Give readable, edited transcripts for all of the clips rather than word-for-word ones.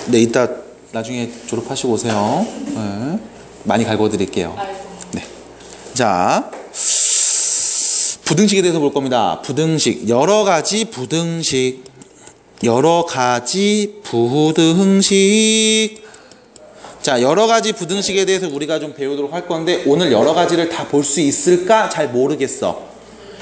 네, 이따 나중에 졸업하시고 오세요. 네. 많이 갈고 드릴게요. 네. 자, 부등식에 대해서 볼 겁니다. 부등식, 여러 가지 부등식, 여러 가지 부등식. 자, 여러 가지 부등식에 대해서 우리가 좀 배우도록 할 건데 오늘 여러 가지를 다 볼 수 있을까 잘 모르겠어.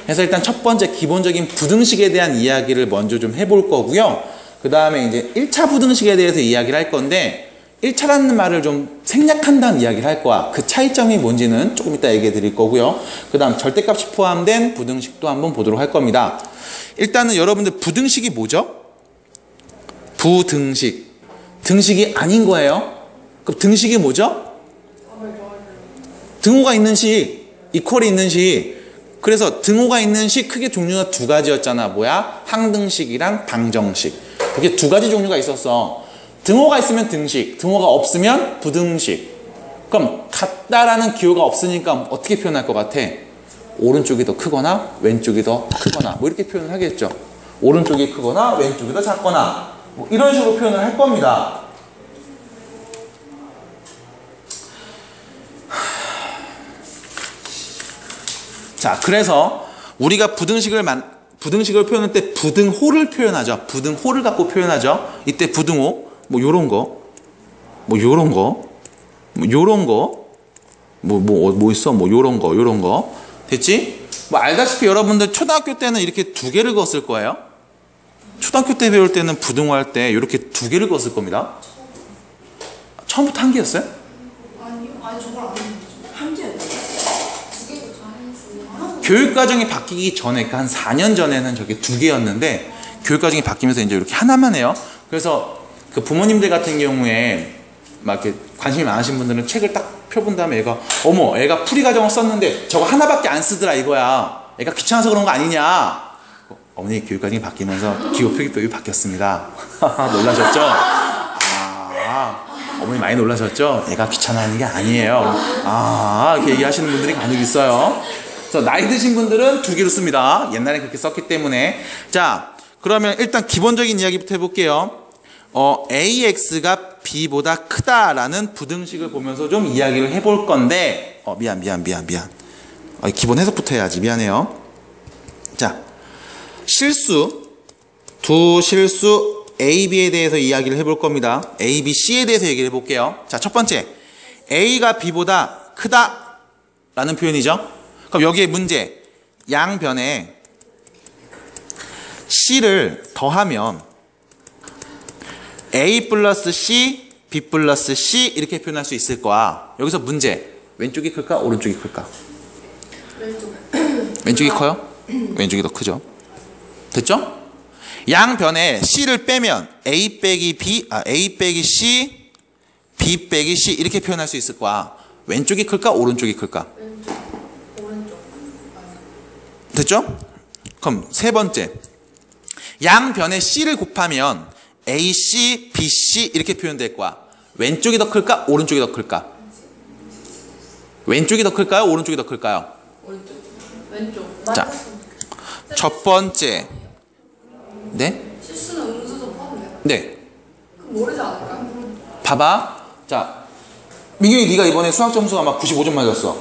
그래서 일단 첫 번째 기본적인 부등식에 대한 이야기를 먼저 좀 해볼 거고요. 그 다음에 이제 1차 부등식에 대해서 이야기를 할 건데 1차라는 말을 좀 생략한 다음 이야기를 할 거야. 그 차이점이 뭔지는 조금 이따 얘기해 드릴 거고요. 그 다음 절대값이 포함된 부등식도 한번 보도록 할 겁니다. 일단은 여러분들 부등식이 뭐죠? 부등식. 등식이 아닌 거예요. 그럼 등식이 뭐죠? 등호가 있는 식, 이퀄이 있는 식. 그래서 등호가 있는 식 크게 종류가 두 가지였잖아. 뭐야? 항등식이랑 방정식. 그게 두 가지 종류가 있었어. 등호가 있으면 등식, 등호가 없으면 부등식. 그럼 같다라는 기호가 없으니까 어떻게 표현할 것 같아? 오른쪽이 더 크거나 왼쪽이 더 크거나 뭐 이렇게 표현을 하겠죠. 오른쪽이 크거나 왼쪽이 더 작거나 뭐 이런 식으로 표현을 할 겁니다. 자, 그래서 우리가 부등식을 표현할 때 부등호를 표현하죠. 부등호를 갖고 표현하죠. 이때 부등호, 뭐 요런 거, 뭐 요런 거, 뭐 요런 거, 뭐 있어? 뭐 요런 거. 됐지? 뭐 알다시피 여러분들 초등학교 때는 이렇게 두 개를 그었을 거예요. 초등학교 때 배울 때는 부등호 할 때 이렇게 두 개를 그었을 겁니다. 처음부터 한 개였어요? 아니 저걸 안 했는데 한 개였어요. 교육과정이 바뀌기 전에, 한 4년 전에는 저게 두 개였는데 교육과정이 바뀌면서 이제 이렇게 하나만 해요. 그래서 그 부모님들 같은 경우에 막 이렇게 관심이 많으신 분들은 책을 딱 펴본 다음에 애가 어머, 애가 풀이 과정을 썼는데 저거 하나밖에 안 쓰더라 이거야. 애가 귀찮아서 그런 거 아니냐. 어머니 교육과정이 바뀌면서 기호 표기법이 바뀌었습니다. 놀라셨죠? 어머니 많이 놀라셨죠? 애가 귀찮아하는 게 아니에요. 이렇게 얘기하시는 분들이 간혹 있어요. 그래서 나이 드신 분들은 두 개로 씁니다. 옛날에 그렇게 썼기 때문에. 자, 그러면 일단 기본적인 이야기부터 해볼게요. AX가 B보다 크다라는 부등식을 보면서 좀 이야기를 해볼 건데 미안. 기본 해석부터 해야지. 미안해요. 자, 두 실수 A, B에 대해서 이야기를 해볼 겁니다. A, B, C에 대해서 얘기를 해볼게요. 자, 첫 번째, A가 B보다 크다 라는 표현이죠. 그럼 여기에 문제, 양변에 C를 더하면 A 플러스 C, B 플러스 C 이렇게 표현할 수 있을 거야. 여기서 문제, 왼쪽이 클까 오른쪽이 클까? 왼쪽이 커요? 왼쪽이 더 크죠. 됐죠? 양변에 C를 빼면 A 빼기 C, B 빼기 C 이렇게 표현할 수 있을 거야. 왼쪽이 클까 오른쪽이 클까? 오른쪽. 됐죠? 그럼 세 번째, 양변에 C를 곱하면 AC, BC 이렇게 표현될 거야. 왼쪽이 더 클까 오른쪽이 더 클까? 왼쪽이 더 클까요 오른쪽이 더 클까요? 왼쪽. 자, 첫 번째. 네? 실수는 음수도 포함돼요? 네. 그럼 모르지 않을까? 봐봐. 자, 민경이 네가 이번에 수학 점수가 막 95점 맞았어.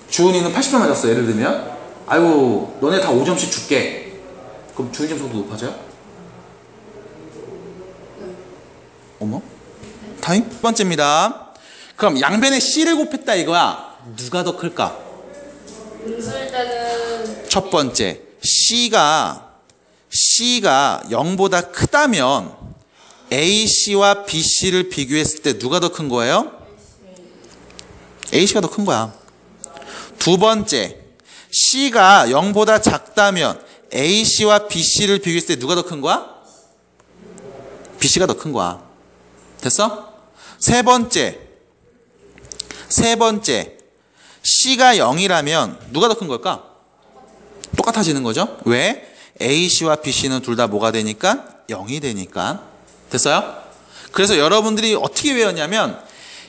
주은이는 80점 맞았어. 예를 들면 아이고 너네 다 5점씩 줄게. 그럼 주은이 점수도 높아져요? 어머? 타임? 첫 번째입니다. 그럼 양변에 C를 곱했다 이거야. 누가 더 클까? 음수일 때는 첫 번째, C가 0보다 크다면 AC와 BC를 비교했을 때 누가 더 큰 거예요? AC가 더 큰 거야. 두 번째, C가 0보다 작다면 AC와 BC를 비교했을 때 누가 더 큰 거야? BC가 더 큰 거야. 됐어? 세 번째, C가 0이라면 누가 더 큰 걸까? 똑같아지는 거죠. 왜? AC와 BC는 둘 다 뭐가 되니까? 0이 되니까. 됐어요? 그래서 여러분들이 어떻게 외웠냐면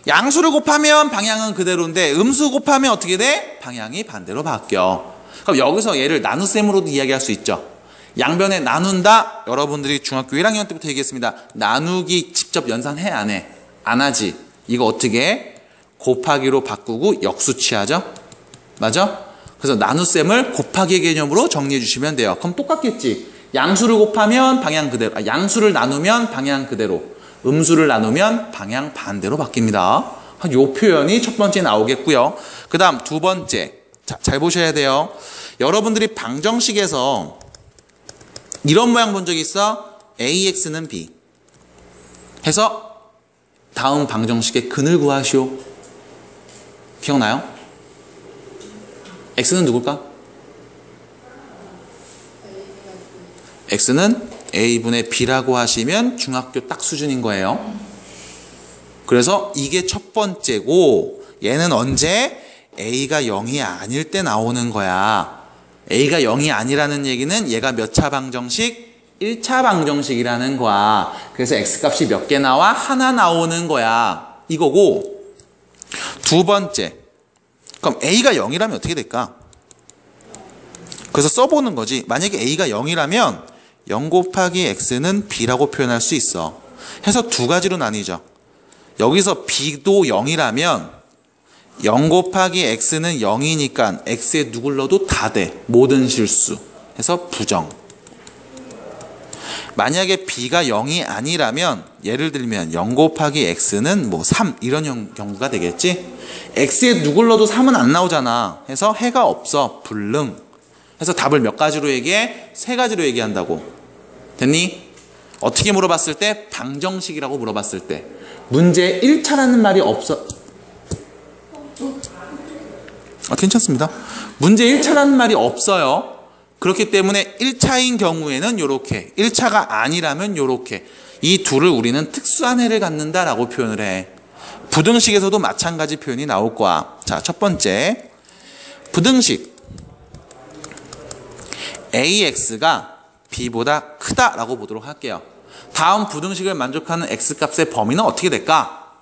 양수를 곱하면 방향은 그대로인데 음수 곱하면 어떻게 돼? 방향이 반대로 바뀌어. 그럼 여기서 얘를 나눗셈으로도 이야기할 수 있죠. 양변에 나눈다. 여러분들이 중학교 1학년 때부터 얘기했습니다. 나누기 직접 연산해 안 해? 안 하지. 이거 어떻게 해? 곱하기로 바꾸고 역수치하죠. 맞아? 그래서 나눗셈을 곱하기 개념으로 정리해 주시면 돼요. 그럼 똑같겠지. 양수를 곱하면 방향 그대로, 양수를 나누면 방향 그대로, 음수를 나누면 방향 반대로 바뀝니다. 이 표현이 첫 번째 나오겠고요. 그 다음 두 번째. 자, 잘 보셔야 돼요. 여러분들이 방정식에서 이런 모양 본 적 있어? AX는 B 해서 다음 방정식의 근을 구하시오. 기억나요? X는 누굴까? X는 A분의 B라고 하시면 중학교 딱 수준인 거예요. 그래서 이게 첫 번째고, 얘는 언제? A가 0이 아닐 때 나오는 거야. A가 0이 아니라는 얘기는 얘가 몇 차 방정식? 1차 방정식이라는 거야. 그래서 X값이 몇 개 나와? 하나 나오는 거야. 이거고, 두 번째. 그럼 A가 0이라면 어떻게 될까? 그래서 써보는 거지. 만약에 A가 0이라면 0 곱하기 X는 B라고 표현할 수 있어. 해서 두 가지로 나뉘죠. 여기서 B도 0이라면 0 곱하기 X는 0이니까 X에 누굴 넣어도 다 돼. 모든 실수. 해서 부정. 만약에 B가 0이 아니라면 예를 들면 0 곱하기 X는 뭐 3 이런 경우가 되겠지. X에 누굴 넣어도 3은 안 나오잖아. 해서 해가 없어. 불능. 해서 답을 몇 가지로 얘기해? 세 가지로 얘기한다고. 됐니? 어떻게 물어봤을 때? 방정식이라고 물어봤을 때. 문제 1차라는 말이 없어. 괜찮습니다. 문제 1차라는 말이 없어요. 그렇기 때문에 1차인 경우에는 요렇게, 1차가 아니라면 요렇게. 이 둘을 우리는 특수한 해를 갖는다라고 표현을 해. 부등식에서도 마찬가지 표현이 나올 거야. 자, 첫 번째. 부등식. AX가 B보다 크다라고 보도록 할게요. 다음 부등식을 만족하는 X값의 범위는 어떻게 될까?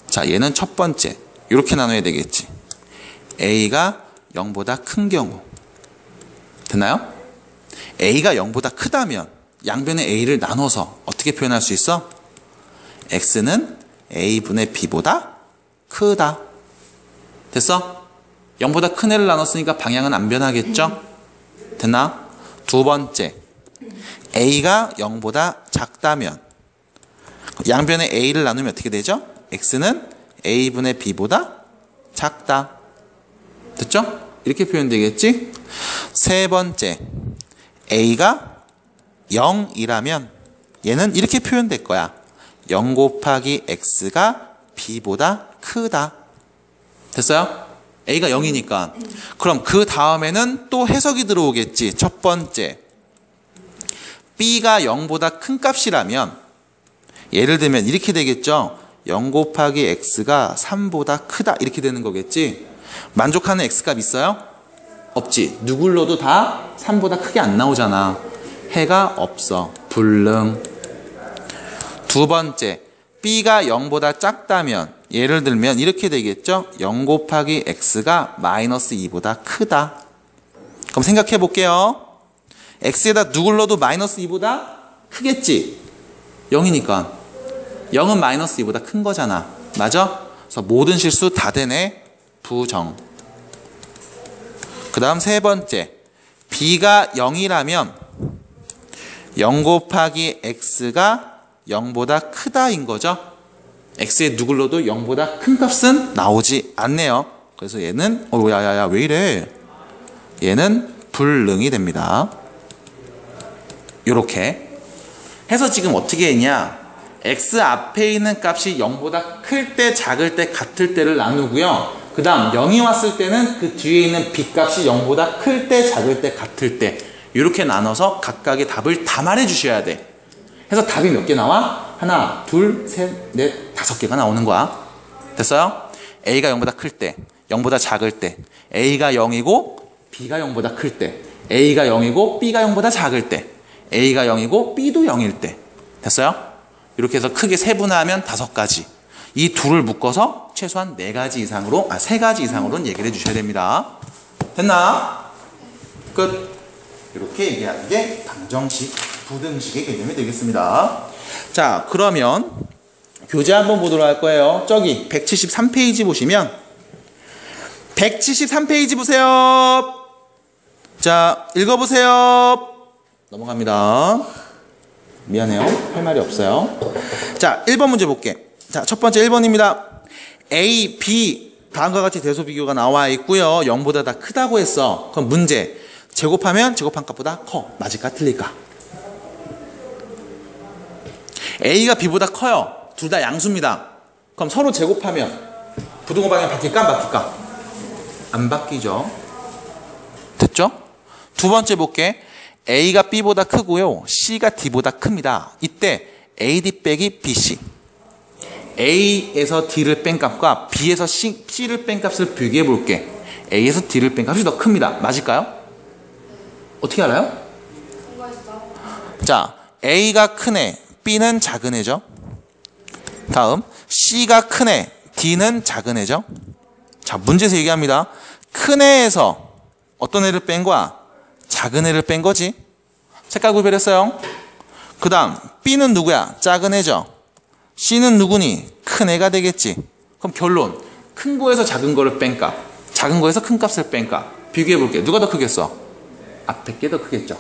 자, 얘는 첫 번째. 이렇게 나눠야 되겠지. A가 0보다 큰 경우. 됐나요? A가 0보다 크다면 양변의 A를 나눠서 어떻게 표현할 수 있어? X는 A분의 B보다 크다. 됐어? 0보다 큰 애를 나눴으니까 방향은 안 변하겠죠? 됐나? 두 번째. A가 0보다 작다면 양변의 A를 나누면 어떻게 되죠? X는 A분의 B보다 작다. 됐죠? 이렇게 표현되겠지? 세 번째. A가 0이라면 얘는 이렇게 표현될 거야. 0 곱하기 X가 B보다 크다. 됐어요? A가 0이니까. 그럼 그 다음에는 또 해석이 들어오겠지. 첫 번째. B가 0보다 큰 값이라면 예를 들면 이렇게 되겠죠. 0 곱하기 X가 3보다 크다. 이렇게 되는 거겠지. 만족하는 X값 있어요? 없지. 누굴 넣어도 다 3보다 크게 안 나오잖아. 해가 없어. 불능. 두 번째. B가 0보다 작다면 예를 들면 이렇게 되겠죠. 0 곱하기 X가 마이너스 2보다 크다. 그럼 생각해 볼게요. X에다 누굴 넣어도 마이너스 2보다 크겠지. 0이니까 0은 마이너스 2보다 큰 거잖아. 맞아? 그래서 모든 실수 다 되네. 부정. 그 다음 세 번째. B가 0이라면 0 곱하기 X가 0보다 크다인 거죠. X에 누굴 넣어도 0보다 큰 값은 나오지 않네요. 그래서 얘는 야야야 왜 이래? 얘는 불능이 됩니다. 이렇게 해서 지금 어떻게 했냐? X 앞에 있는 값이 0보다 클 때, 작을 때, 같을 때를 나누고요. 그 다음 0이 왔을 때는 그 뒤에 있는 B값이 0보다 클 때, 작을 때, 같을 때 이렇게 나눠서 각각의 답을 다 말해 주셔야 돼. 해서 답이 몇 개 나와? 하나, 둘, 셋, 넷, 5개가 나오는 거야. 됐어요? A가 0보다 클 때, 0보다 작을 때, A가 0이고 B가 0보다 클 때, A가 0이고 B가 0보다 작을 때, A가 0이고 B도 0일 때. 됐어요? 이렇게 해서 크게 세분화하면 5가지. 이 둘을 묶어서 최소한 4가지 이상으로, 3가지 이상으로는 얘기를 해주셔야 됩니다. 됐나? 끝. 이렇게 얘기하는 게 방정식, 부등식의 개념이 되겠습니다. 자, 그러면 교재 한번 보도록 할 거예요. 저기 173페이지 보시면 173페이지 보세요. 자, 읽어보세요. 넘어갑니다. 미안해요. 할 말이 없어요. 자, 1번 문제 볼게. 자, 첫 번째 1번입니다. A, B 다음과 같이 대소 비교가 나와 있고요. 0보다 다 크다고 했어. 그럼 문제. 제곱하면 제곱한 값보다 커. 맞을까 틀릴까? A가 B보다 커요. 둘 다 양수입니다. 그럼 서로 제곱하면 부등호 방향 바뀔까 안 바뀔까? 안 바뀌죠. 됐죠? 두 번째 볼게. A가 B보다 크고요. C가 D보다 큽니다. 이때 AD 빼기 BC. A에서 D를 뺀 값과 B에서 C를 뺀 값을 비교해 볼게. A에서 D를 뺀 값이 더 큽니다. 맞을까요? 어떻게 알아요? 자, A가 큰 애, B는 작은 애죠. 다음, C가 큰 애, D는 작은 애죠. 자, 문제에서 얘기합니다. 큰 애에서 어떤 애를 뺀 거야? 작은 애를 뺀 거지. 색깔 구별했어요. 그 다음 B는 누구야? 작은 애죠. C는 누구니? 큰 애가 되겠지. 그럼 결론. 큰 거에서 작은 거를 뺀 값, 작은 거에서 큰 값을 뺀 값. 비교해 볼게. 누가 더 크겠어? 앞에 게 더 크겠죠.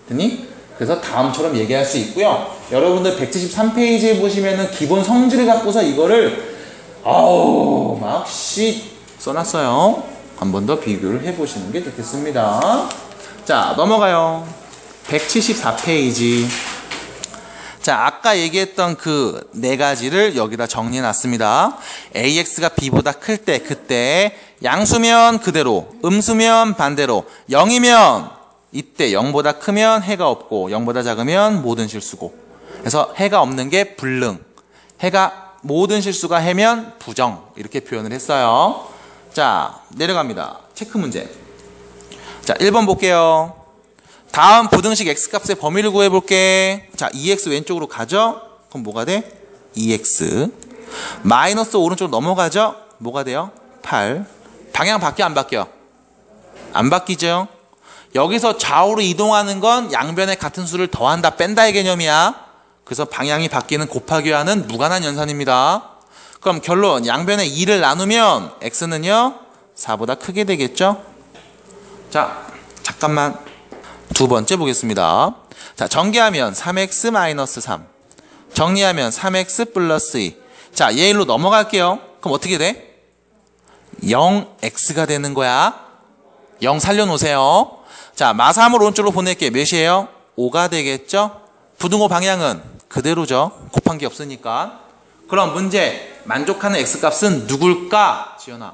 됐니? 그래서 다음처럼 얘기할 수 있고요. 여러분들 173페이지에 보시면은 기본 성질을 갖고서 이거를 막 써놨어요. 한 번 더 비교를 해보시는 게 좋겠습니다. 자, 넘어가요. 174페이지. 자, 아까 얘기했던 그 네 가지를 여기다 정리해 놨습니다. AX가 B보다 클 때, 그때 양수면 그대로, 음수면 반대로, 0이면 이때 0보다 크면 해가 없고 0보다 작으면 모든 실수고. 그래서 해가 없는 게 불능, 해가 모든 실수가 해면 부정, 이렇게 표현을 했어요. 자, 내려갑니다. 체크 문제. 자, 1번 볼게요. 다음 부등식 x값의 범위를 구해볼게. 자, 2x 왼쪽으로 가죠? 그럼 뭐가 돼? 2x. 마이너스 오른쪽으로 넘어가죠? 뭐가 돼요? 8. 방향 바뀌어 안 바뀌어? 안 바뀌죠? 여기서 좌우로 이동하는 건 양변에 같은 수를 더한다 뺀다의 개념이야. 그래서 방향이 바뀌는 곱하기와 하는 무관한 연산입니다. 그럼 결론, 양변에 2를 나누면 x는요 4보다 크게 되겠죠? 자, 잠깐만. 두 번째 보겠습니다. 자, 전개하면 3x-3, 정리하면 3x 플러스 2. 자, 얘 일로 넘어갈게요. 그럼 어떻게 돼? 0x가 되는 거야. 0 살려놓으세요. 자, 마삼을 오른쪽으로 보낼게. 몇이에요? 5가 되겠죠? 부등호 방향은 그대로죠. 곱한 게 없으니까. 그럼 문제, 만족하는 x값은 누굴까? 지연아.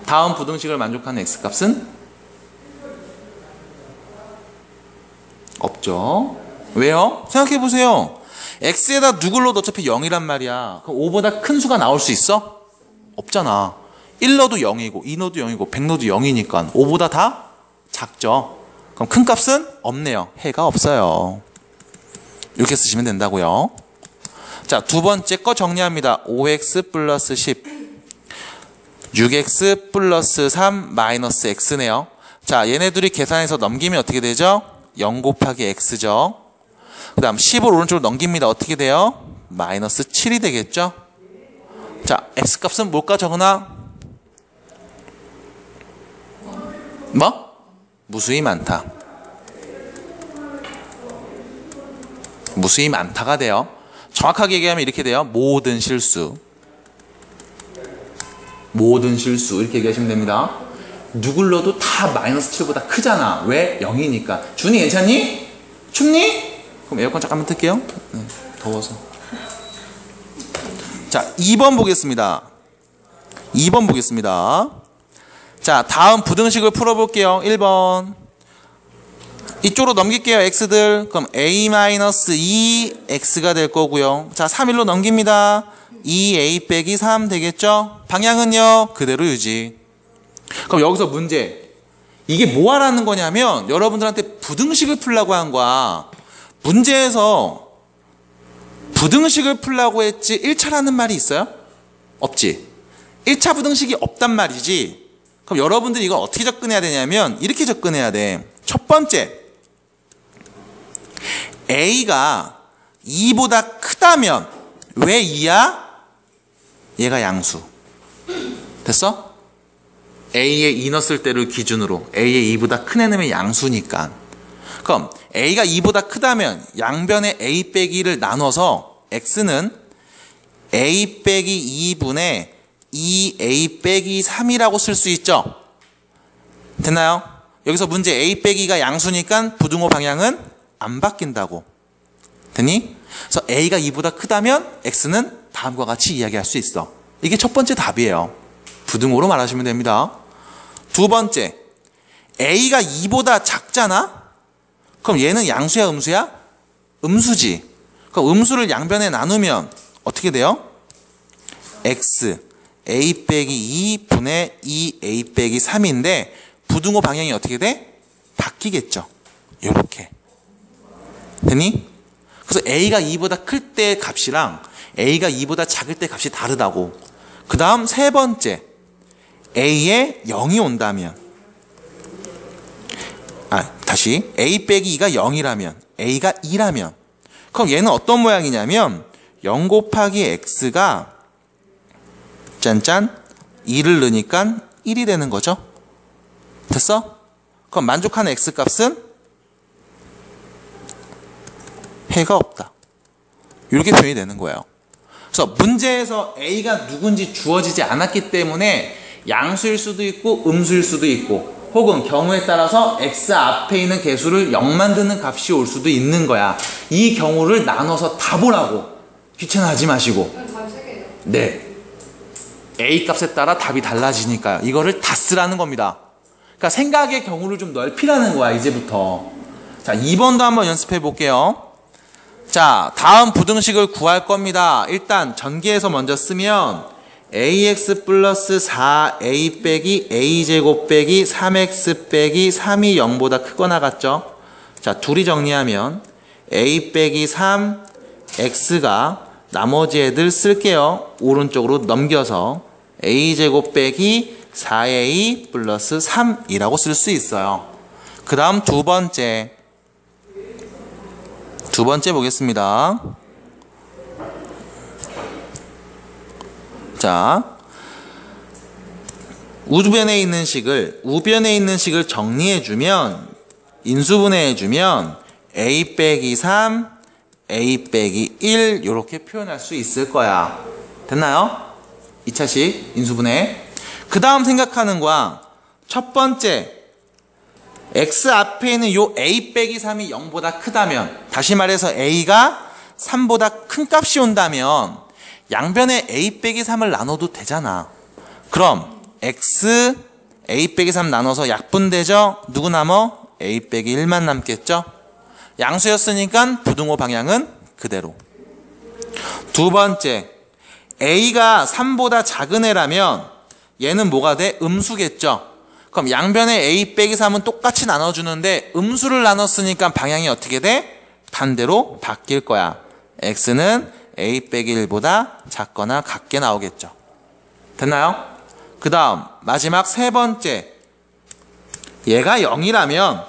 다음 부등식을 만족하는 x값은? 없죠. 왜요? 생각해보세요. x에다 누굴 넣어도 어차피 0이란 말이야. 그럼 5보다 큰 수가 나올 수 있어? 없잖아. 1 넣어도 0이고 2 넣어도 0이고 100 넣어도 0이니까 5보다 다 작죠. 그럼 큰 값은 없네요. 해가 없어요. 이렇게 쓰시면 된다고요. 자, 두 번째 거 정리합니다. 5x 플러스 10, 6x 플러스 3 마이너스 x네요. 자, 얘네들이 계산해서 넘기면 어떻게 되죠? 0 곱하기 x죠. 그 다음 10을 오른쪽으로 넘깁니다. 어떻게 돼요? 마이너스 7이 되겠죠? 자, x값은 뭘까 적으나? 뭐? 무수히 많다. 무수히 많다가 돼요. 정확하게 얘기하면 이렇게 돼요. 모든 실수. 모든 실수 이렇게 얘기하시면 됩니다. 누굴 넣어도 다 마이너스 7보다 크잖아. 왜? 0이니까. 준이 괜찮니? 춥니? 그럼 에어컨 잠깐만 틀게요. 네, 더워서. 자, 2번 보겠습니다. 2번 보겠습니다. 자, 다음 부등식을 풀어볼게요. 1번. 이쪽으로 넘길게요. x들. 그럼 a-2x가 될 거고요. 자, 3, 1로 넘깁니다. 2a 빼기 3 되겠죠? 방향은요 그대로 유지. 그럼 여기서 문제, 이게 뭐 하라는 거냐면 여러분들한테 부등식을 풀라고 한 거야. 문제에서 부등식을 풀라고 했지 1차라는 말이 있어요? 없지. 1차 부등식이 없단 말이지. 그럼 여러분들이 이걸 어떻게 접근해야 되냐면 이렇게 접근해야 돼. 첫 번째, A가 2보다 크다면 왜 2야? 얘가 양수. 됐어? A의 이 넣었을 때를 기준으로 A의 2보다 큰 애는 양수니까. 그럼 A가 2보다 크다면 양변에 A 빼기 1을 나눠서 X는 A 빼기 2분의 2A 빼기 3이라고 쓸 수 있죠? 됐나요? 여기서 문제 A 빼기가 양수니까 부등호 방향은 안 바뀐다고. 됐니? 그래서 A가 2보다 크다면 X는 다음과 같이 이야기할 수 있어. 이게 첫 번째 답이에요. 부등호로 말하시면 됩니다. 두 번째, A가 2보다 작잖아? 그럼 얘는 양수야, 음수야? 음수지. 그럼 음수를 양변에 나누면 어떻게 돼요? X, A 빼기 2분의 2A 빼기 3인데 부등호 방향이 어떻게 돼? 바뀌겠죠. 요렇게. 됐니? 그래서 A가 2보다 클 때 값이랑 A가 2보다 작을 때 값이 다르다고. 그 다음 세 번째, A에 0이 온다면, 다시 A 빼기 2가 0이라면 A가 2라면 그럼 얘는 어떤 모양이냐면 0 곱하기 X가 짠짠 2를 넣으니까 1이 되는 거죠. 됐어? 그럼 만족하는 X 값은 해가 없다. 이렇게 표현이 되는 거예요. 그래서 문제에서 A가 누군지 주어지지 않았기 때문에 양수일 수도 있고 음수일 수도 있고 혹은 경우에 따라서 X 앞에 있는 개수를 0 만드는 값이 올 수도 있는 거야. 이 경우를 나눠서 다 보라고. 귀찮아하지 마시고. 답이 3개예요. 네. A 값에 따라 답이 달라지니까요. 이거를 다 쓰라는 겁니다. 그러니까 생각의 경우를 좀 넓히라는 거야, 이제부터. 자, 2번도 한번 연습해 볼게요. 자, 다음 부등식을 구할 겁니다. 일단 전개해서 먼저 쓰면 ax 플러스 4a 빼기 a제곱 빼기 3x 빼기 3이 0보다 크거나 같죠? 자, 둘이 정리하면 a 빼기 3 x가 나머지 애들 쓸게요. 오른쪽으로 넘겨서 a제곱 빼기 4a 플러스 3이라고 쓸 수 있어요. 그 다음 두 번째 보겠습니다. 자, 우변에 있는 식을 정리해주면, 인수분해해주면 a 빼기 3, a 빼기 1 이렇게 표현할 수 있을 거야. 됐나요? 2차식 인수분해. 그 다음 생각하는 거야. 첫 번째, x 앞에 있는 요 a 빼기 3이 0보다 크다면, 다시 말해서 a가 3보다 큰 값이 온다면 양변에 a 빼기 3을 나눠도 되잖아. 그럼 x a 빼기 3 나눠서 약분되죠? 누구 남어? a 빼기 1만 남겠죠? 양수였으니까 부등호 방향은 그대로. 두 번째, a가 3보다 작은 애라면 얘는 뭐가 돼? 음수겠죠? 그럼 양변에 a 빼기 3은 똑같이 나눠주는데 음수를 나눴으니까 방향이 어떻게 돼? 반대로 바뀔 거야. x는 a 빼기 1보다 작거나 같게 나오겠죠. 됐나요? 그 다음 마지막 세 번째, 얘가 0이라면,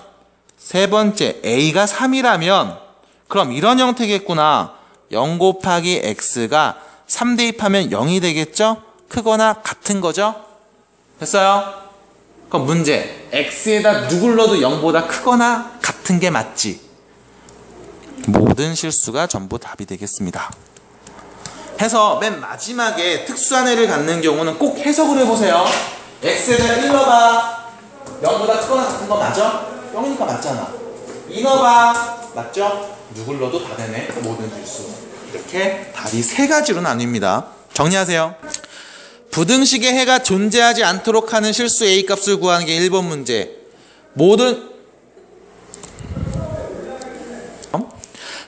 세 번째 a가 3이라면 그럼 이런 형태겠구나. 0 곱하기 x가 3 대입하면 0이 되겠죠? 크거나 같은 거죠? 됐어요? 그럼 문제, x에다 누굴 넣어도 0보다 크거나 같은 게 맞지? 모든 실수가 전부 답이 되겠습니다. 해서 맨 마지막에 특수한 애를 갖는 경우는 꼭 해석을 해보세요. x에다 1 넣어봐. 0보다 크거나 같은 거 맞아? 0이니까 맞잖아. 2 넣어봐. 맞죠? 누굴 넣어도 다 되네. 모든 실수. 이렇게 답이 세 가지로 나뉩니다. 정리하세요. 부등식의 해가 존재하지 않도록 하는 실수 a 값을 구하는 게 1번 문제.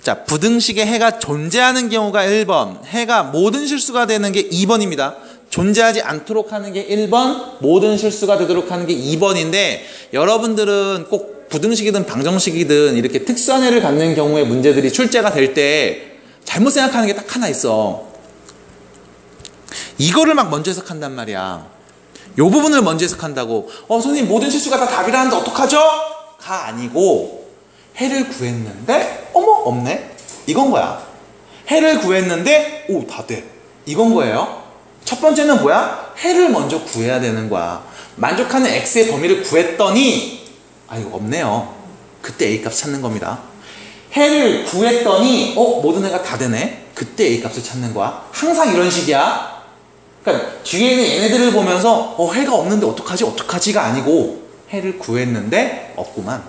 자, 부등식의 해가 존재하는 경우가 1번, 해가 모든 실수가 되는 게 2번입니다. 존재하지 않도록 하는 게 1번, 모든 실수가 되도록 하는 게 2번인데 여러분들은 꼭 부등식이든 방정식이든 이렇게 특수한 해를 갖는 경우에 문제들이 출제가 될 때 잘못 생각하는 게 딱 하나 있어. 이거를 막 먼저 해석한단 말이야. 요 부분을 먼저 해석한다고. 선생님 모든 실수가 다 답이라는데 어떡하죠? 가 아니고 해를 구했는데 어머 없네? 이건 거야. 해를 구했는데 오 다 돼. 이건 거예요. 첫 번째는 뭐야? 해를 먼저 구해야 되는 거야. 만족하는 x의 범위를 구했더니 이거 없네요. 그때 a값 찾는 겁니다. 해를 구했더니 모든 해가 다 되네. 그때 a값을 찾는 거야. 항상 이런 식이야. 그러니까 뒤에 있는 얘네들을 보면서 해가 없는데 어떡하지가 아니고 해를 구했는데 없구만.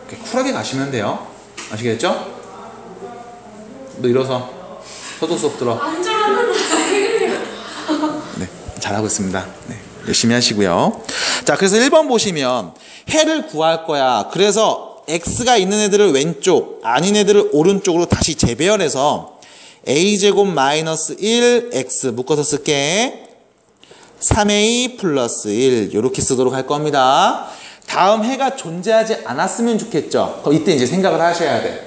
이렇게 쿨하게 가시면 돼요. 아시겠죠? 너 일어서 서도 수업 들어. 안 잘하는데. 네, 잘하고 있습니다. 네, 열심히 하시고요. 자, 그래서 1번 보시면 해를 구할 거야. 그래서 x가 있는 애들을 왼쪽, 아닌 애들을 오른쪽으로 다시 재배열해서 a제곱 마이너스 1x 묶어서 쓸게. 3a 플러스 1 이렇게 쓰도록 할 겁니다. 다음 해가 존재하지 않았으면 좋겠죠. 그럼 이때 이제 생각을 하셔야 돼.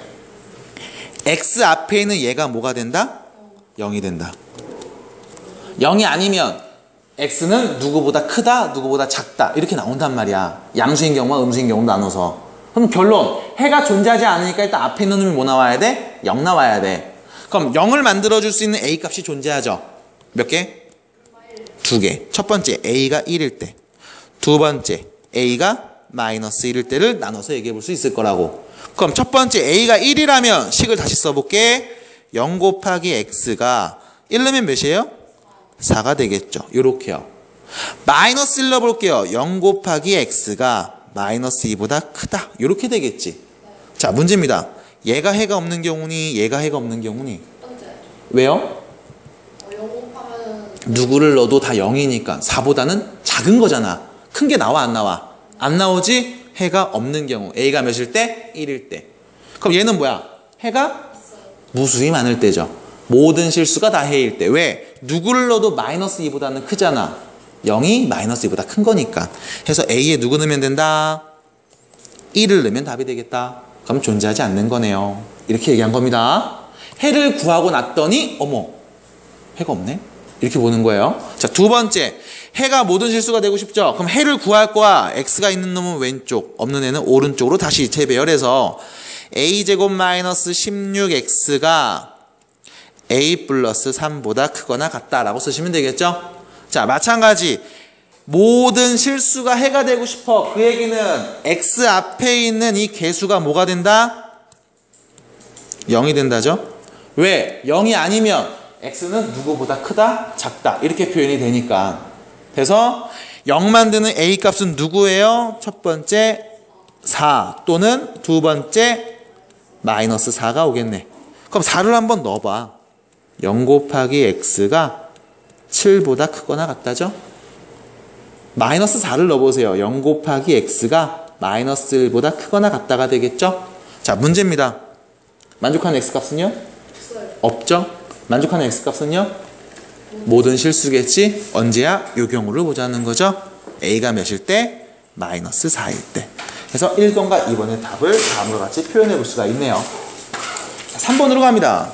x 앞에 있는 얘가 뭐가 된다? 0이 된다. 0이 아니면 x는 누구보다 크다, 누구보다 작다 이렇게 나온단 말이야. 양수인 경우와 음수인 경우 나눠서. 그럼 결론, 해가 존재하지 않으니까 일단 앞에 있는 놈이 뭐 나와야 돼? 0 나와야 돼. 그럼 0을 만들어줄 수 있는 a 값이 존재하죠. 몇 개? 2개. 첫 번째 a가 1일 때, 두 번째 a가 마이너스 1일 때를 나눠서 얘기해 볼 수 있을 거라고. 그럼 첫 번째 a가 1이라면 식을 다시 써볼게. 0 곱하기 x가 1 넣으면 몇이에요? 4가 되겠죠. 요렇게요. 마이너스 1 넣어볼게요. 0 곱하기 x가 마이너스 2보다 크다. 요렇게 되겠지. 자, 문제입니다. 얘가 해가 없는 경우니 얘가 해가 없는 경우니 왜요? 0 곱하면 누구를 넣어도 다 0이니까 4보다는 작은 거잖아. 큰 게 나와 안 나와? 안 나오지? 해가 없는 경우 a가 몇일 때? 1일 때. 그럼 얘는 뭐야? 해가 무수히 많을 때죠. 모든 실수가 다 해일 때. 왜? 누구를 넣어도 마이너스 2보다는 크잖아. 0이 마이너스 2보다 큰 거니까. 해서 a에 누구 넣으면 된다? 1을 넣으면 답이 되겠다. 그럼 존재하지 않는 거네요. 이렇게 얘기한 겁니다. 해를 구하고 났더니 어머 해가 없네? 이렇게 보는 거예요. 자, 두 번째, 해가 모든 실수가 되고 싶죠? 그럼 해를 구할 거야. x가 있는 놈은 왼쪽, 없는 애는 오른쪽으로 다시 재배열해서 a제곱 마이너스 16x가 a 플러스 3보다 크거나 같다라고 쓰시면 되겠죠? 자, 마찬가지 모든 실수가 해가 되고 싶어. 그 얘기는 x 앞에 있는 이 개수가 뭐가 된다? 0이 된다죠? 왜? 0이 아니면 x는 누구보다 크다, 작다 이렇게 표현이 되니까. 그래서 0 만드는 a 값은 누구예요? 첫 번째 4 또는 두 번째 마이너스 4가 오겠네. 그럼 4를 한번 넣어봐. 0 곱하기 x가 7보다 크거나 같다죠? 마이너스 4를 넣어보세요. 0 곱하기 x가 마이너스 1보다 크거나 같다가 되겠죠? 자, 문제입니다. 만족하는 x값은요? 없죠? 만족하는 x값은요? 모든 실수겠지? 언제야? 요 경우를 보자는 거죠. a가 몇일 때? 마이너스 4일 때. 그래서 1번과 2번의 답을 다음과 같이 표현해 볼 수가 있네요. 3번으로 갑니다.